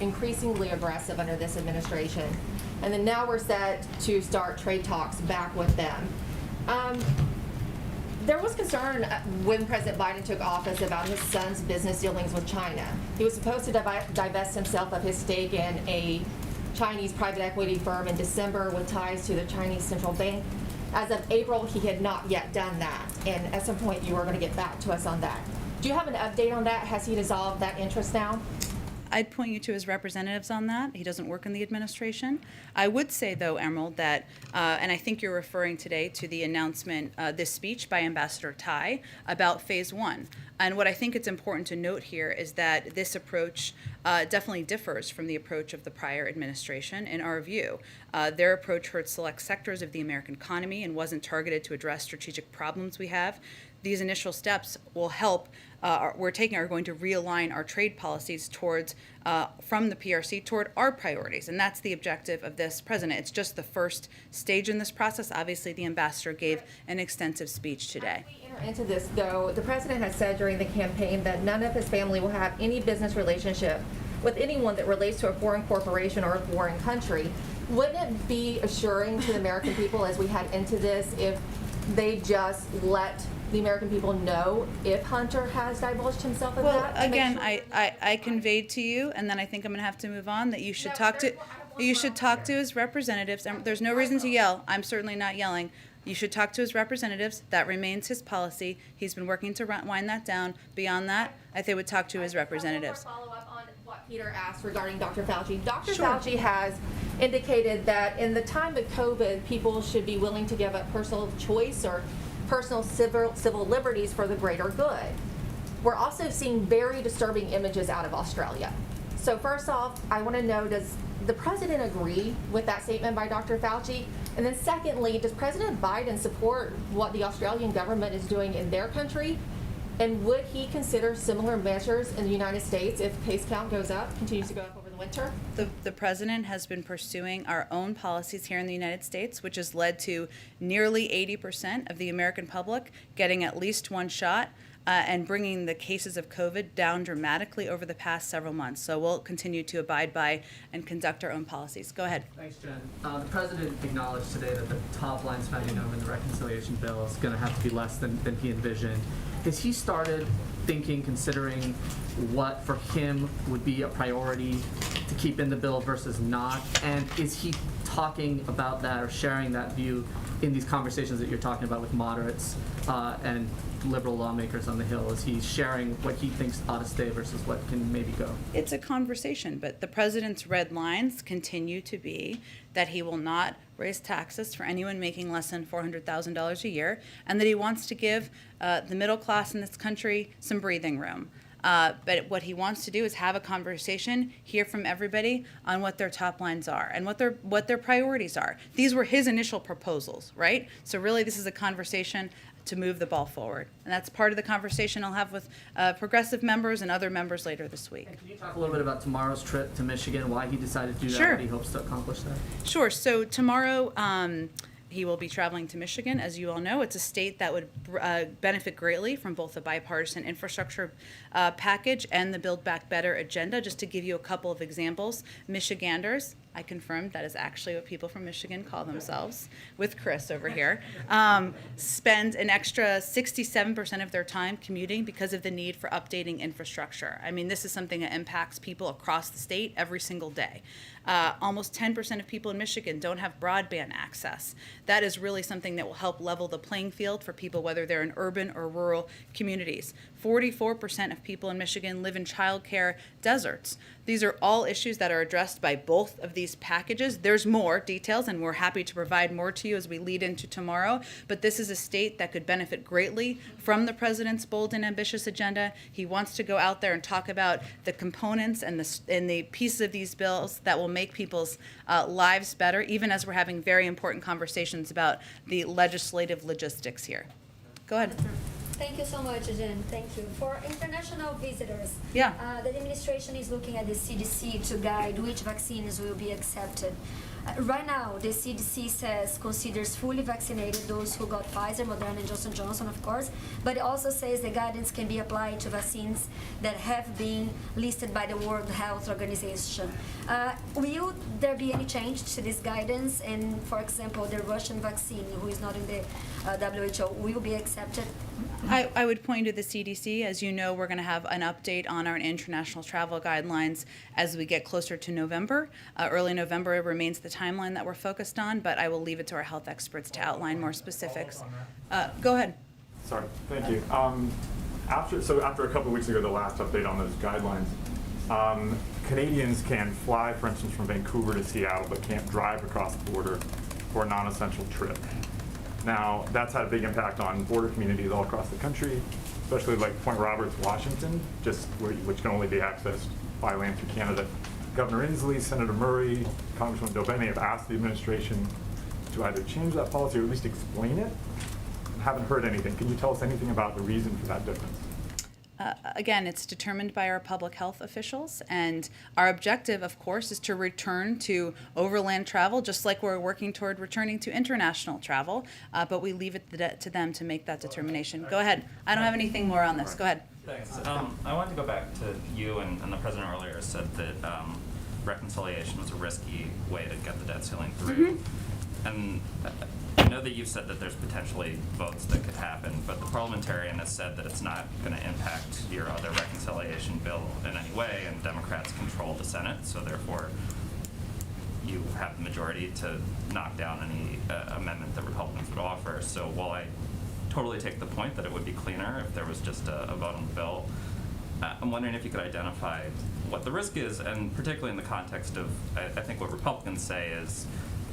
increasingly aggressive under this administration, and then now we're set to start trade talks back with them. There was concern when President Biden took office about his son's business dealings with China. He was supposed to divest himself of his stake in a Chinese private equity firm in December with ties to the Chinese central bank. As of April, he had not yet done that, and at some point you are going to get back to us on that. Do you have an update on that? Has he dissolved that interest now? I'd point you to his representatives on that. He doesn't work in the administration. I would say, though, Emerald, that, and I think you're referring today to the announcement, this speech by Ambassador Tai about Phase 1. And what I think it's important to note here is that this approach definitely differs from the approach of the prior administration, in our view. Their approach hurt select sectors of the American economy and wasn't targeted to address strategic problems we have. These initial steps will help, are going to realign our trade policies towards, from the PRC toward our priorities. And that's the objective of this president. It's just the first stage in this process. Obviously, the ambassador gave an extensive speech today. As we enter into this, though, the president has said during the campaign that none of his family will have any business relationship with anyone that relates to a foreign corporation or a foreign country. Wouldn't it be assuring to the American people as we head into this if they just let the American people know if Hunter has divulged himself of that? Well, again, I conveyed to you, and then I think I'm going to have to move on, that you should talk to his representatives. There's no reason to yell. I'm certainly not yelling. You should talk to his representatives. That remains his policy. He's been working to wind that down. Beyond that, I think would talk to his representatives. Follow up on what Peter asked regarding Dr. Fauci. Dr. Sure. Fauci has indicated that in the time of COVID, people should be willing to give up personal choice or personal civil liberties for the greater good. We're also seeing very disturbing images out of Australia. So first off, I want to know, does the president agree with that statement by Dr. Fauci? And then secondly, does President Biden support what the Australian government is doing in their country? And would he consider similar measures in the United States if case count goes up, continues to go up over the winter? The president has been pursuing our own policies here in the United States, which has led to nearly 80% of the American public getting at least one shot, and bringing the cases of COVID down dramatically over the past several months. So we'll continue to abide by and conduct our own policies. Go ahead. Thanks, Jen. The president acknowledged today that the top line spending number in the reconciliation bill is going to have to be less than he envisioned. Has he started considering what for him would be a priority to keep in the bill versus not? And is he talking about that or sharing that view in these conversations that you're talking about with moderates and liberal lawmakers on the Hill? Is he sharing what he thinks ought to stay versus what can maybe go? It's a conversation, but the president's red lines continue to be that he will not raise taxes for anyone making less than $400,000 a year, and that he wants to give the middle class in this country some breathing room. But what he wants to do is have a conversation, hear from everybody on what their top lines are and what their priorities are. These were his initial proposals, right? So really, this is a conversation to move the ball forward. And that's part of the conversation I'll have with progressive members and other members later this week. And can you talk a little bit about tomorrow's trip to Michigan, why he decided to do that, Sure. what he hopes to accomplish there? Sure. So tomorrow, he will be traveling to Michigan. As you all know, it's a state that would benefit greatly from both the bipartisan infrastructure package and the Build Back Better agenda. Just to give you a couple of examples, Michiganders, I confirmed that is actually what people from Michigan call themselves, with Chris over here, spend an extra 67% of their time commuting because of the need for updating infrastructure. I mean, this is something that impacts people across the state every single day. Almost 10% of people in Michigan don't have broadband access. That is really something that will help level the playing field for people, whether they're in urban or rural communities. 44% of people in Michigan live in childcare deserts. These are all issues that are addressed by both of these packages. There's more details, and we're happy to provide more to you as we lead into tomorrow. But this is a state that could benefit greatly from the president's bold and ambitious agenda. He wants to go out there and talk about the components and the pieces of these bills that will make people's lives better, even as we're having very important conversations about the legislative logistics here. Go ahead. Thank you so much, Jen. Thank you. For international visitors, Yeah. The administration is looking at the CDC to guide which vaccines will be accepted. Right now, the CDC says considers fully vaccinated those who got Pfizer, Moderna, and Johnson & Johnson, of course, but it also says the guidance can be applied to vaccines that have been listed by the World Health Organization. Will there be any change to this guidance? And, for example, the Russian vaccine, who is not in the WHO, will be accepted? I would point to the CDC. As you know, we're going to have an update on our international travel guidelines as we get closer to November. Early November remains the timeline that we're focused on, but I will leave it to our health experts to outline more specifics. Go ahead. Sorry, thank you. After a couple of weeks ago, the last update on those guidelines, Canadians can fly, for instance, from Vancouver to Seattle, but can't drive across the border for a non-essential trip. Now, that's had a big impact on border communities all across the country, especially like Point Roberts, Washington, which can only be accessed by land through Canada. Governor Inslee, Senator Murray, Congressman Dobene have asked the administration to either change that policy or at least explain it. I haven't heard anything. Can you tell us anything about the reason for that difference? Again, it's determined by our public health officials, and our objective, of course, is to return to overland travel, just like we're working toward returning to international travel, but we leave it to them to make that determination. Go ahead. I don't have anything more on this. Go ahead. Thanks. I wanted to go back to you and the president earlier said that reconciliation was a risky way to get the debt ceiling through. And I know that you've said that there's potentially votes that could happen, but the parliamentarian has said that it's not going to impact your other reconciliation bill in any way, and Democrats control the Senate, so therefore you have the majority to knock down any amendment that Republicans would offer. So while I totally take the point that it would be cleaner if there was just a vote on the bill, I'm wondering if you could identify what the risk is, and particularly in the context of, I think what Republicans say is,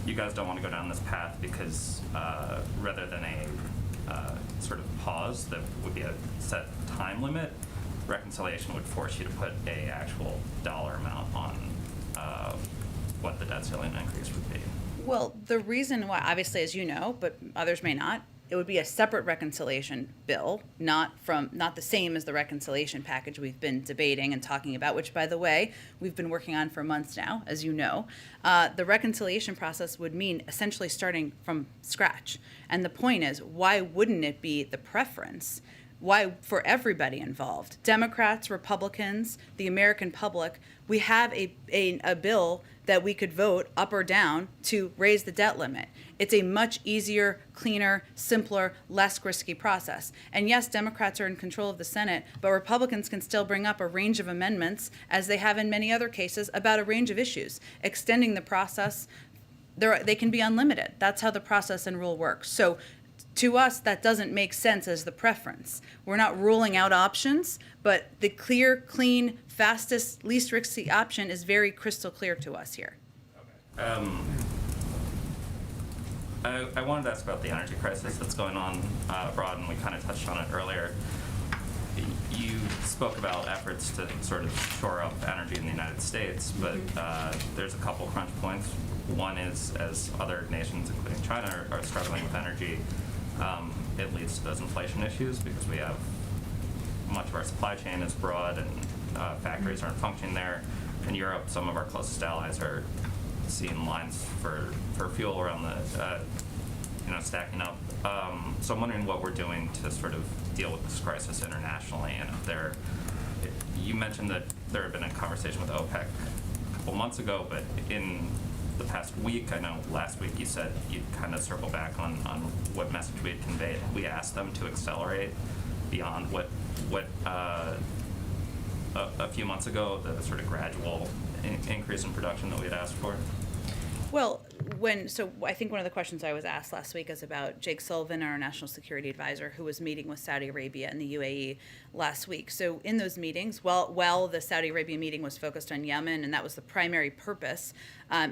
you guys don't want to go down this path because rather than a sort of pause that would be a set time limit, reconciliation would force you to put a actual dollar amount on what the debt ceiling increase would be. Well, the reason why, obviously, as you know, but others may not, it would be a separate reconciliation bill, not the same as the reconciliation package we've been debating and talking about, which, by the way, we've been working on for months now, as you know. The reconciliation process would mean essentially starting from scratch. And the point is, why wouldn't it be the preference? Why, for everybody involved, Democrats, Republicans, the American public, we have a bill that we could vote up or down to raise the debt limit. It's a much easier, cleaner, simpler, less risky process. And yes, Democrats are in control of the Senate, but Republicans can still bring up a range of amendments, as they have in many other cases, about a range of issues. Extending the process, they can be unlimited. That's how the process and rule works. So to us, that doesn't make sense as the preference. We're not ruling out options, but the clear, clean, fastest, least risky option is very crystal clear to us here. I wanted to ask about the energy crisis that's going on abroad, and we kind of touched on it earlier. you spoke about efforts to sort of shore up energy in the United States, but there's a couple crunch points. One is, as other nations, including China, are struggling with energy, it leads to those inflation issues because we have much of our supply chain is broad and factories aren't functioning there. In Europe, some of our closest allies are seeing lines for fuel around the stacking up. So I'm wondering what we're doing to sort of deal with this crisis internationally, and if you mentioned that there had been a conversation with OPEC a couple months ago, but in the past week, I know last week you said you'd kind of circle back on what message we had conveyed. We asked them to accelerate beyond what a few months ago, the sort of gradual increase in production that we had asked for. Well, so I think one of the questions I was asked last week is about Jake Sullivan, our national security advisor, who was meeting with Saudi Arabia and the UAE last week. So in those meetings, while the Saudi Arabia meeting was focused on Yemen, and that was the primary purpose,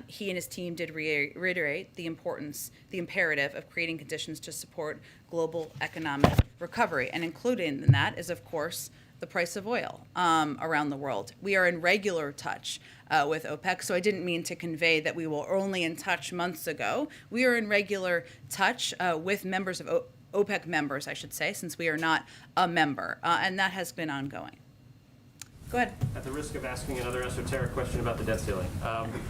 he and his team did reiterate the imperative of creating conditions to support global economic recovery. And included in that is, of course, the price of oil around the world. We are in regular touch with OPEC, so I didn't mean to convey that we were only in touch months ago. We are in regular touch with members of OPEC members, I should say, since we are not a member, and that has been ongoing. Go ahead. At the risk of asking another esoteric question about the debt ceiling.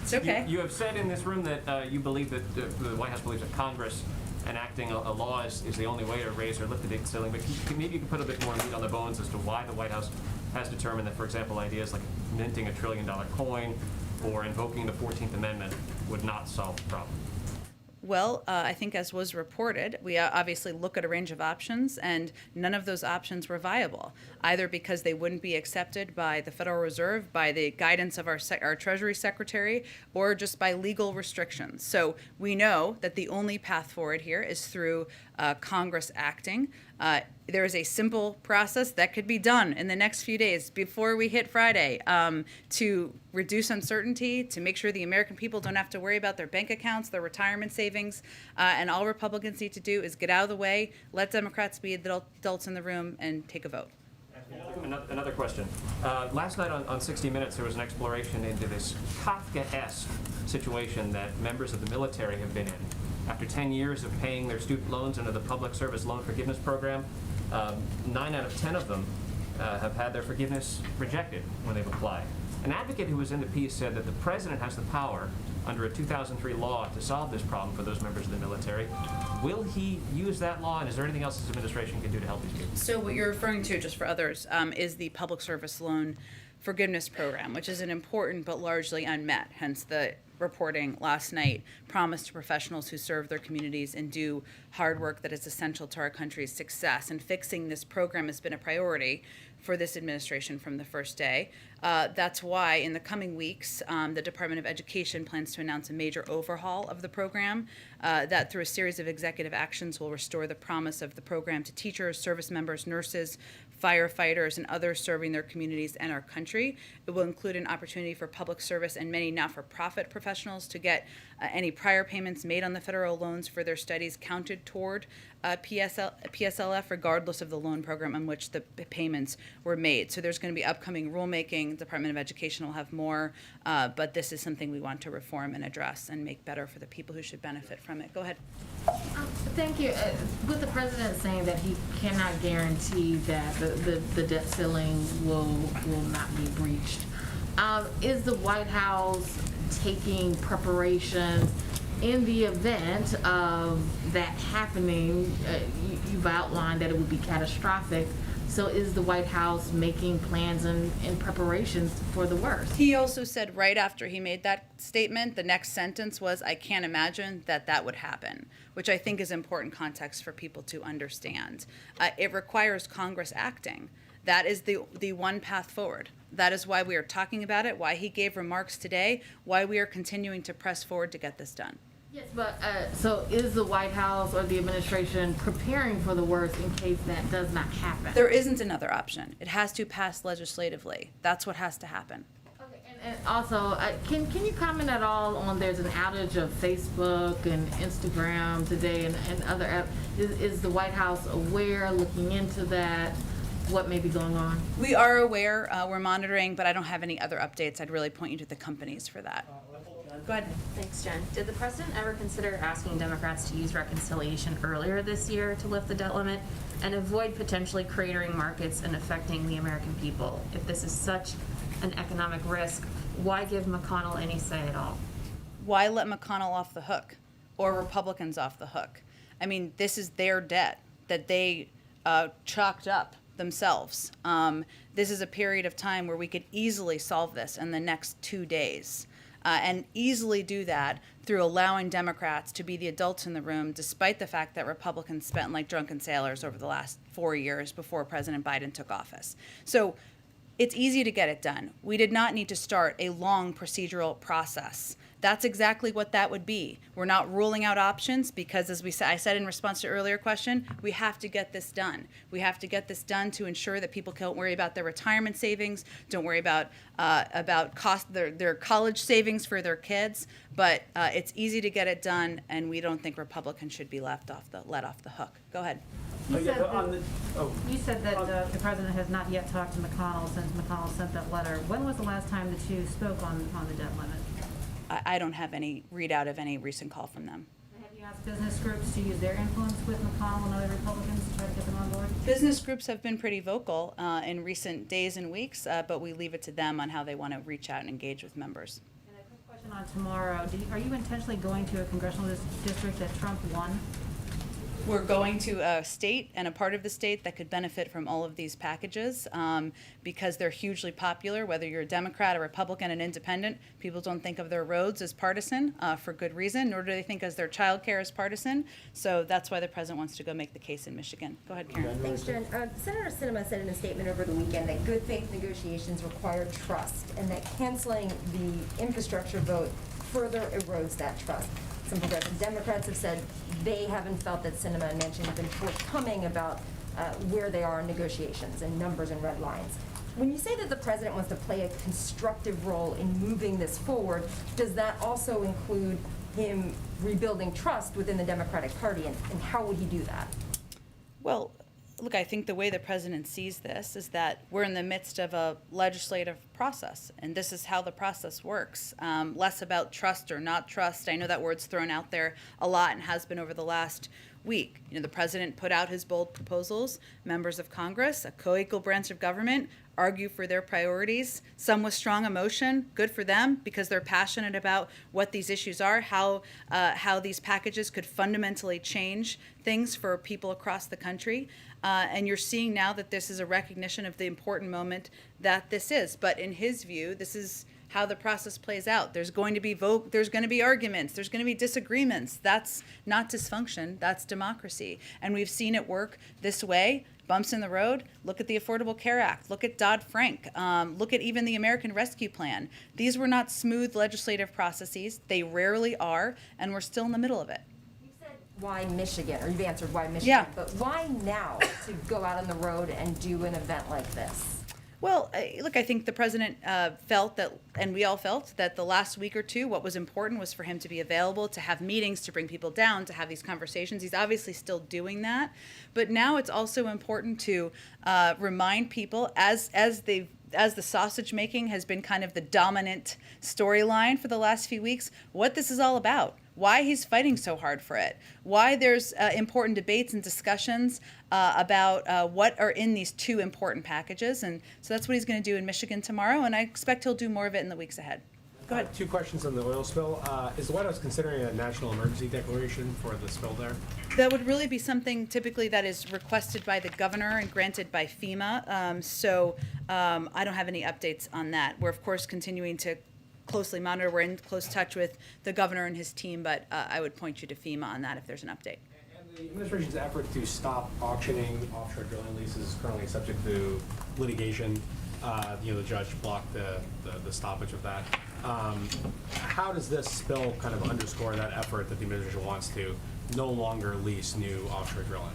It's okay. You have said in this room that you believe that the White House believes that Congress enacting a law is the only way to raise or lift the debt ceiling, but maybe you can put a bit more meat on the bones as to why the White House has determined that, for example, ideas like minting $1 trillion coin or invoking the 14th Amendment would not solve the problem. Well, I think as was reported, we obviously look at a range of options, and none of those options were viable, either because they wouldn't be accepted by the Federal Reserve, by the guidance of our Treasury Secretary, or just by legal restrictions. So we know that the only path forward here is through Congress acting. There is a simple process that could be done in the next few days before we hit Friday to reduce uncertainty, to make sure the American people don't have to worry about their bank accounts, their retirement savings, and all Republicans need to do is get out of the way, let Democrats be the adults in the room, and take a vote. Another question. Last night on 60 Minutes, there was an exploration into this Kafka-esque situation that members of the military have been in. After 10 years of paying their student loans under the Public Service Loan Forgiveness Program, 9 out of 10 of them have had their forgiveness rejected when they've applied. An advocate who was in the piece said that the president has the power under a 2003 law to solve this problem for those members of the military. Will he use that law, and is there anything else his administration can do to help these people? So what you're referring to, just for others, is the Public Service Loan Forgiveness Program, which is an important but largely unmet, hence the reporting last night, promise to professionals who serve their communities and do hard work that is essential to our country's success. And fixing this program has been a priority for this administration from the first day. That's why in the coming weeks, the Department of Education plans to announce a major overhaul of the program that through a series of executive actions will restore the promise of the program to teachers, service members, nurses, firefighters, and others serving their communities and our country. It will include an opportunity for public service and many not-for-profit professionals to get any prior payments made on the federal loans for their studies counted toward PSLF, regardless of the loan program on which the payments were made. So there's going to be upcoming rulemaking. Department of Education will have more, but this is something we want to reform and address and make better for the people who should benefit from it. Go ahead. Thank you. With the president saying that he cannot guarantee that the debt ceiling will not be breached, is the White House taking preparations in the event of that happening? You've outlined that it would be catastrophic. So is the White House making plans and preparations for the worst? He also said right after he made that statement, the next sentence was, "I can't imagine that would happen," which I think is important context for people to understand. It requires Congress acting. That is the one path forward. That is why we are talking about it, why he gave remarks today, why we are continuing to press forward to get this done. Yes, but so is the White House or the administration preparing for the worst in case that does not happen? There isn't another option. It has to pass legislatively. That's what has to happen. Okay, and also, can you comment at all on there's an outage of Facebook and Instagram today and other apps? Is the White House aware, looking into that? what may be going on? We are aware, we're monitoring, but I don't have any other updates. I'd really point you to the companies for that. Go ahead. Thanks, Jen. Did the president ever consider asking Democrats to use reconciliation earlier this year to lift the debt limit and avoid potentially cratering markets and affecting the American people? If this is such an economic risk, why give McConnell any say at all? Why let McConnell off the hook or Republicans off the hook? I mean, this is their debt that they chalked up themselves. This is a period of time where we could easily solve this in the next 2 days. And easily do that through allowing Democrats to be the adults in the room, despite the fact that Republicans spent like drunken sailors over the last 4 years before President Biden took office. So it's easy to get it done. We did not need to start a long procedural process. That's exactly what that would be. We're not ruling out options because, as I said in response to an earlier question, we have to get this done. We have to get this done to ensure that people don't worry about their retirement savings, don't worry about their college savings for their kids. But it's easy to get it done, and we don't think Republicans should be let off the hook. Go ahead. You said that the president has not yet talked to McConnell since McConnell sent that letter. When was the last time the two spoke on the debt limit? I don't have any readout of any recent call from them. Have you asked business groups to use their influence with McConnell and other Republicans to try to get them on board? Business groups have been pretty vocal in recent days and weeks, but we leave it to them on how they want to reach out and engage with members. And a quick question on tomorrow. Are you intentionally going to a congressional district that Trump won? We're going to a state and a part of the state that could benefit from all of these packages because they're hugely popular, whether you're a Democrat, a Republican, an independent. People don't think of their roads as partisan for good reason, nor do they think as their child care as partisan. So that's why the president wants to go make the case in Michigan. Go ahead, Karen. Thanks, Jen. Senator Sinema said in a statement over the weekend that good faith negotiations require trust and that canceling the infrastructure vote further erodes that trust. Some progressive Democrats have said they haven't felt that Sinema and Manchin have been forthcoming about where they are in negotiations and numbers and red lines. When you say that the president wants to play a constructive role in moving this forward, does that also include him rebuilding trust within the Democratic Party, and how would he do that? Well, look, I think the way the president sees this is that we're in the midst of a legislative process, and this is how the process works. Less about trust or not trust. I know that word's thrown out there a lot and has been over the last week. You know, the president put out his bold proposals. Members of Congress, a co-equal branch of government, argue for their priorities. Some with strong emotion, good for them because they're passionate about what these issues are, how these packages could fundamentally change things for people across the country. And you're seeing now that this is a recognition of the important moment that this is. But in his view, this is how the process plays out. There's going to be there's going to be arguments, there's going to be disagreements. That's not dysfunction, that's democracy. And we've seen it work this way. Bumps in the road. Look at the Affordable Care Act. Look at Dodd-Frank. Look at even the American Rescue Plan. These were not smooth legislative processes. They rarely are, and we're still in the middle of it. Why Michigan, or you've answered why Michigan, Yeah. but why now to go out on the road and do an event like this? Well, look, I think the president felt that, and we all felt that the last week or two, what was important was for him to be available, to have meetings, to bring people down, to have these conversations. He's obviously still doing that. But now it's also important to remind people, as the sausage making has been kind of the dominant storyline for the last few weeks, what this is all about. Why he's fighting so hard for it, why there's important debates and discussions about what are in these two important packages. And so that's what he's going to do in Michigan tomorrow, and I expect he'll do more of it in the weeks ahead. Go ahead. Two questions on the oil spill. Is the White House considering a national emergency declaration for the spill there? That would really be something typically that is requested by the governor and granted by FEMA. I don't have any updates on that. We're, of course, continuing to closely monitor. We're in close touch with the governor and his team, but I would point you to FEMA on that if there's an update. And the administration's effort to stop auctioning offshore drilling leases is currently subject to litigation. The judge blocked the stoppage of that. How does this spill kind of underscore that effort that the administration wants to no longer lease new offshore drilling?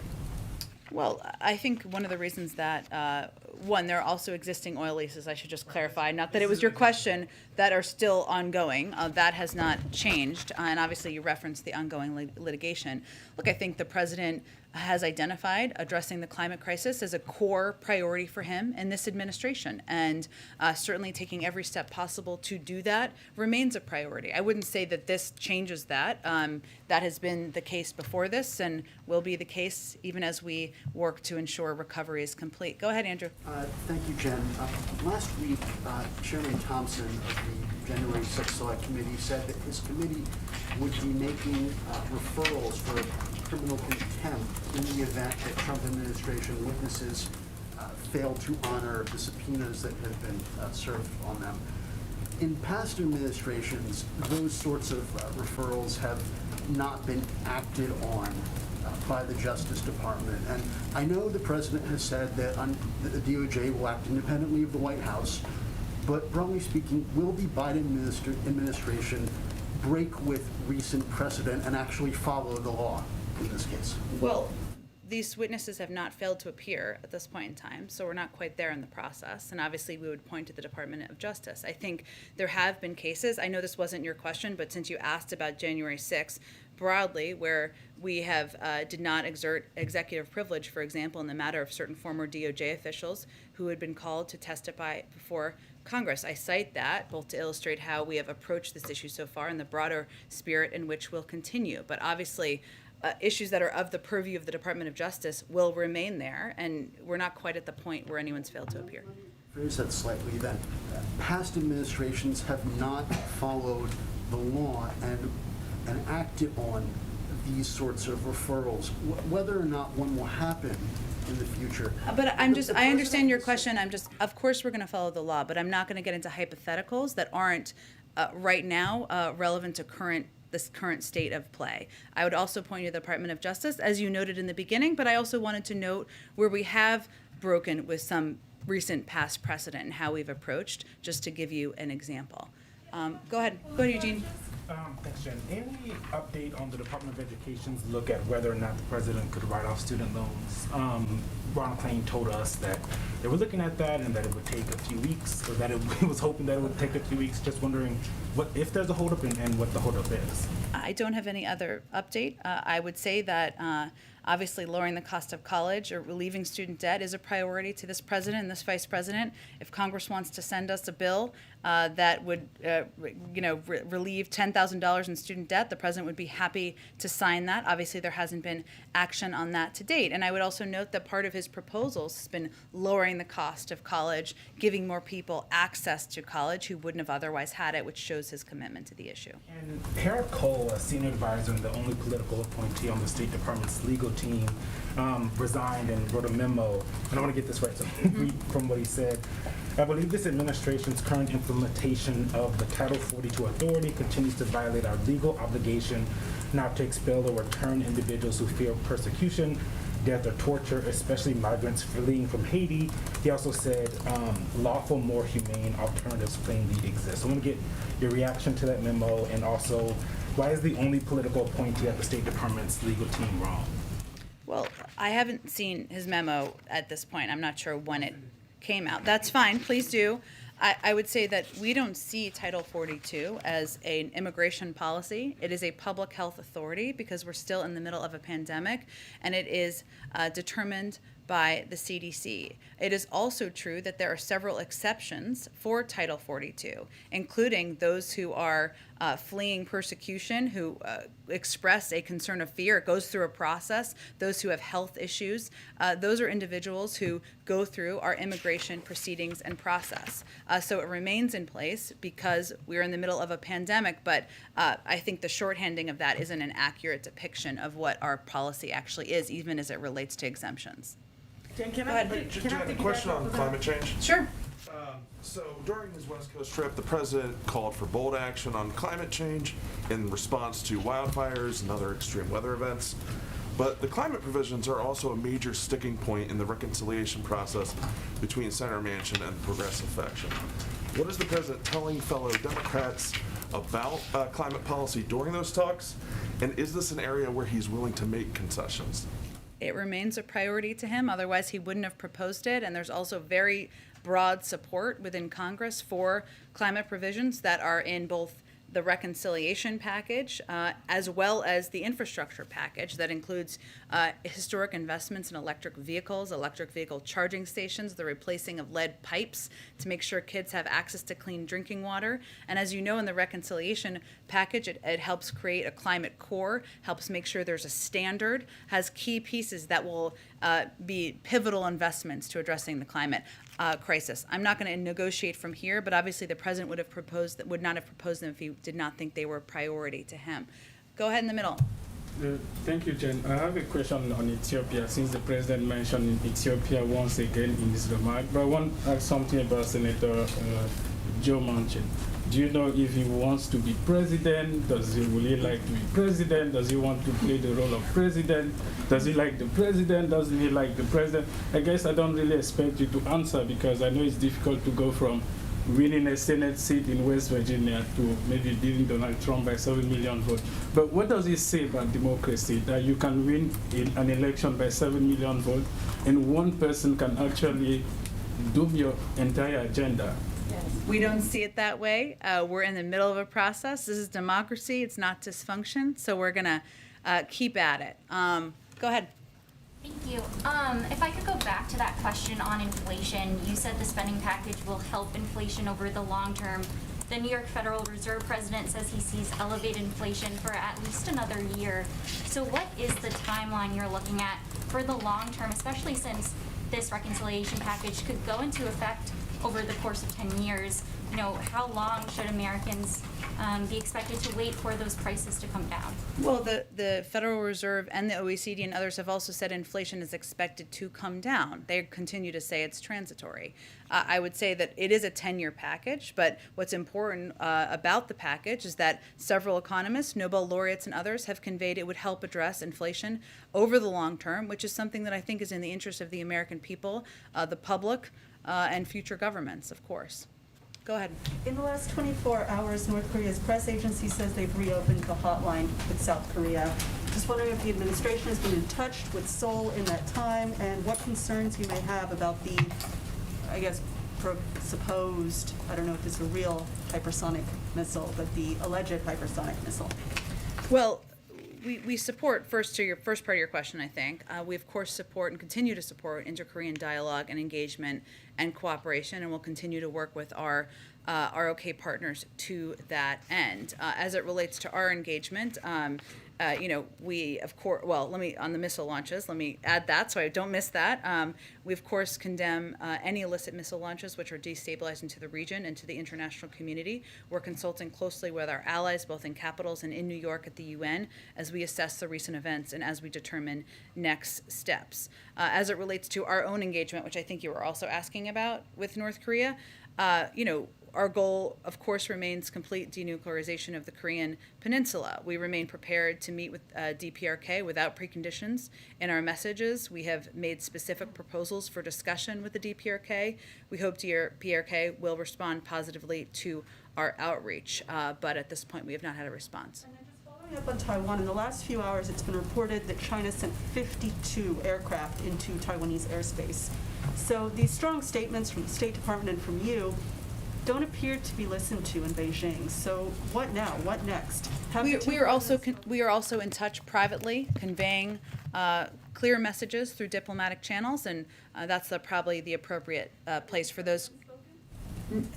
Well, I think one of the reasons that, one, there are also existing oil leases, I should just clarify, not that it was your question, that are still ongoing. That has not changed. And obviously you referenced the ongoing litigation. Look, I think the president has identified addressing the climate crisis as a core priority for him and this administration. And certainly taking every step possible to do that remains a priority. I wouldn't say that this changes that. That has been the case before this and will be the case even as we work to ensure recovery is complete. Go ahead, Andrew. Thank you, Jen. Last week, Chairman Thompson of the January 6th Select Committee said that his committee would be making referrals for criminal contempt in the event that Trump administration witnesses fail to honor the subpoenas that have been served on them. In past administrations, those sorts of referrals have not been acted on by the Justice Department. And I know the President has said that the DOJ will act independently of the White House, but broadly speaking, will the Biden administration break with recent precedent and actually follow the law in this case? Well, these witnesses have not failed to appear at this point in time, so we're not quite there in the process. And obviously, we would point to the Department of Justice. I think there have been cases, I know this wasn't your question, but since you asked about January 6th, broadly, where we have did not exert executive privilege, for example, in the matter of certain former DOJ officials who had been called to testify before Congress. I cite that both to illustrate how we have approached this issue so far and the broader spirit in which we'll continue. But obviously, issues that are of the purview of the Department of Justice will remain there, and we're not quite at the point where anyone's failed to appear. Phrase that slightly then. Past administrations have not followed the law and acted on these sorts of referrals. Whether or not one will happen in the future. But I understand your question. Of course we're going to follow the law, but I'm not going to get into hypotheticals that aren't right now relevant to this current state of play. I would also point you to the Department of Justice, as you noted in the beginning, but I also wanted to note where we have broken with some recent past precedent and how we've approached, just to give you an example. Go ahead, Eugene. Thanks, Jen. Any update on the Department of Education's look at whether or not the president could write off student loans? Ron McClain told us that they were looking at that and that it would take a few weeks, or that it was hoping that it would take a few weeks. Just wondering if there's a holdup and what the holdup is. I don't have any other update. I would say that obviously lowering the cost of college or relieving student debt is a priority to this president and this vice president. If Congress wants to send us a bill that would, relieve $10,000 in student debt, the president would be happy to sign that. Obviously, there hasn't been action on that to date. And I would also note that part of his proposals has been lowering the cost of college, giving more people access to college who wouldn't have otherwise had it, which shows his commitment to the issue. And Harold Cole, a senior advisor and the only political appointee on the State Department's legal team, resigned and wrote a memo. And I want to get this right, so read from what he said. I believe this administration's current implementation of the Title 42 authority continues to violate our legal obligation not to expel or return individuals who fear persecution, death, or torture, especially migrants fleeing from Haiti. He also said lawful, more humane alternatives plainly exist. So I want to get your reaction to that memo, and also why is the only political appointee at the State Department's legal team wrong? Well, I haven't seen his memo at this point. I'm not sure when it came out. That's fine, please do. I would say that we don't see Title 42 as an immigration policy. It is a public health authority because we're still in the middle of a pandemic, and it is determined by the CDC. It is also true that there are several exceptions for Title 42, including those who are fleeing persecution, who express a concern of fear. It goes through a process. Those who have health issues, those are individuals who go through our immigration proceedings and process. So it remains in place because we're in the middle of a pandemic, but I think the shorthanding of that isn't an accurate depiction of what our policy actually is, even as it relates to exemptions. Can I a question on climate change? Sure. So during his West Coast trip, the president called for bold action on climate change in response to wildfires and other extreme weather events. But the climate provisions are also a major sticking point in the reconciliation process between Senator Manchin and the progressive faction. What is the president telling fellow Democrats about climate policy during those talks? And is this an area where he's willing to make concessions? It remains a priority to him, otherwise he wouldn't have proposed it, and there's also very broad support within Congress for climate provisions that are in both the reconciliation package, as well as the infrastructure package that includes historic investments in electric vehicle charging stations, the replacing of lead pipes to make sure kids have access to clean drinking water. And as you know, in the reconciliation package, it helps create a climate core, helps make sure there's a standard, has key pieces that will be pivotal investments to addressing the climate crisis. I'm not going to negotiate from here, but obviously the president would not have proposed them if he did not think they were a priority to him. Go ahead in the middle. Thank you, Jen. I have a question on Ethiopia, since the president mentioned Ethiopia once again in his remark. But I want to ask something about Senator Joe Manchin. Do you know if he wants to be president? Does he really like to be president? Does he want to play the role of president? Does he like the president? Doesn't he like the president? I guess I don't really expect you to answer, because I know it's difficult to go from winning a Senate seat in West Virginia to maybe beating Donald Trump by 7 million votes. But what does it say about democracy, that you can win an election by 7 million votes and one person can actually doom your entire agenda? We don't see it that way. We're in the middle of a process. This is democracy. It's not dysfunction. So we're going to keep at it. Go ahead. Thank you. If I could go back to that question on inflation, you said the spending package will help inflation over the long term. The New York Federal Reserve president says he sees elevated inflation for at least another year. So what is the timeline you're looking at for the long term, especially since this reconciliation package could go into effect over the course of 10 years? You know, how long should Americans be expected to wait for those prices to come down? Well, the Federal Reserve and the OECD and others have also said inflation is expected to come down. They continue to say it's transitory. I would say that it is a 10-year package, but what's important about the package is that several economists, Nobel laureates and others, have conveyed it would help address inflation over the long term, which is something that I think is in the interest of the American people, the public, and future governments, of course. Go ahead. In the last 24 hours, North Korea's press agency says they've reopened the hotline with South Korea. Just wondering if the administration has been in touch with Seoul in that time, and what concerns you may have about the, I guess, supposed, I don't know if it's a real hypersonic missile, but the alleged hypersonic missile. Well, we support, first to your first part of your question, I think, we of course support and continue to support inter-Korean dialogue and engagement and cooperation, and we'll continue to work with our ROK partners to that end. As it relates to our engagement, we of course, well, on the missile launches, let me add that so I don't miss that. We of course condemn any illicit missile launches which are destabilizing to the region and to the international community. We're consulting closely with our allies, both in capitals and in New York at the UN, as we assess the recent events and as we determine next steps. As it relates to our own engagement, which I think you were also asking about with North Korea, our goal, of course, remains complete denuclearization of the Korean Peninsula. We remain prepared to meet with DPRK without preconditions. In our messages, we have made specific proposals for discussion with the DPRK. We hope DPRK will respond positively to our outreach, but at this point, we have not had a response. Following up on Taiwan, in the last few hours, it's been reported that China sent 52 aircraft into Taiwanese airspace. So these strong statements from the State Department and from you don't appear to be listened to in Beijing. So what now? What next? We are also in touch privately, conveying clear messages through diplomatic channels, and that's probably the appropriate place for those.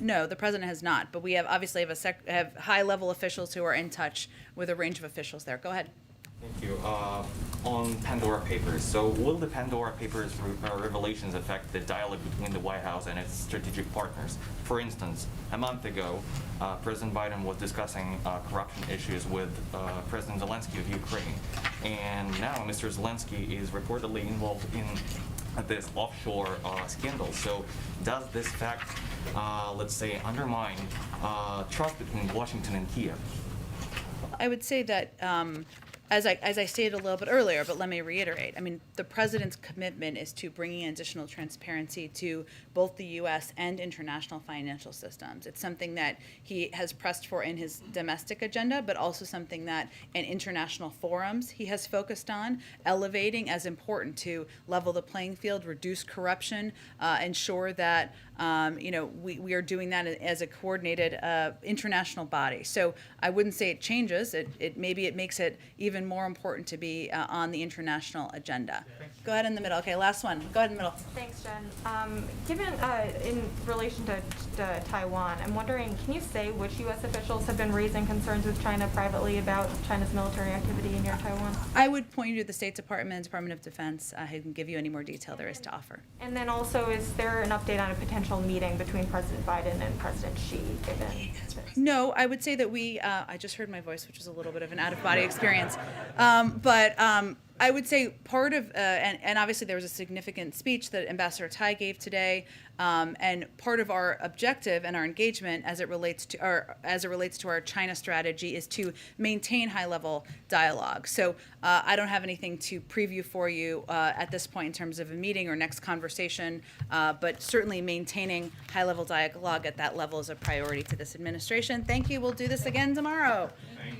No, the president has not, but we have obviously have high-level officials who are in touch with a range of officials there. Go ahead. Thank you. On Pandora Papers, so will the Pandora Papers revelations affect the dialogue between the White House and its strategic partners? For instance, a month ago, President Biden was discussing corruption issues with President Zelensky of Ukraine, and now Mr. Zelensky is reportedly involved in this offshore scandal. So does this fact, let's say, undermine trust between Washington and Kiev? I would say that as I stated a little bit earlier, but let me reiterate. I mean, the president's commitment is to bringing additional transparency to both the U.S. and international financial systems. It's something that he has pressed for in his domestic agenda, but also something that in international forums he has focused on, elevating as important to level the playing field, reduce corruption, ensure that we are doing that as a coordinated international body. So I wouldn't say it changes. Maybe it makes it even more important to be on the international agenda. Go ahead in the middle. Okay, last one. Go ahead in the middle. Thanks, Jen. Given in relation to Taiwan, I'm wondering, can you say which U.S. officials have been raising concerns with China privately about China's military activity near Taiwan? I would point you to the State Department, Department of Defense, who can give you any more detail there is to offer. And then also, is there an update on a potential meeting between President Biden and President Xi, given this? No, I would say that I just heard my voice, which was a little bit of an out-of-body experience. I would say part of, and obviously there was a significant speech that Ambassador Tai gave today, and part of our objective and our engagement as it relates to our China strategy is to maintain high-level dialogue. So I don't have anything to preview for you at this point in terms of a meeting or next conversation, but certainly maintaining high-level dialogue at that level is a priority to this administration. Thank you. We'll do this again tomorrow. Thank you.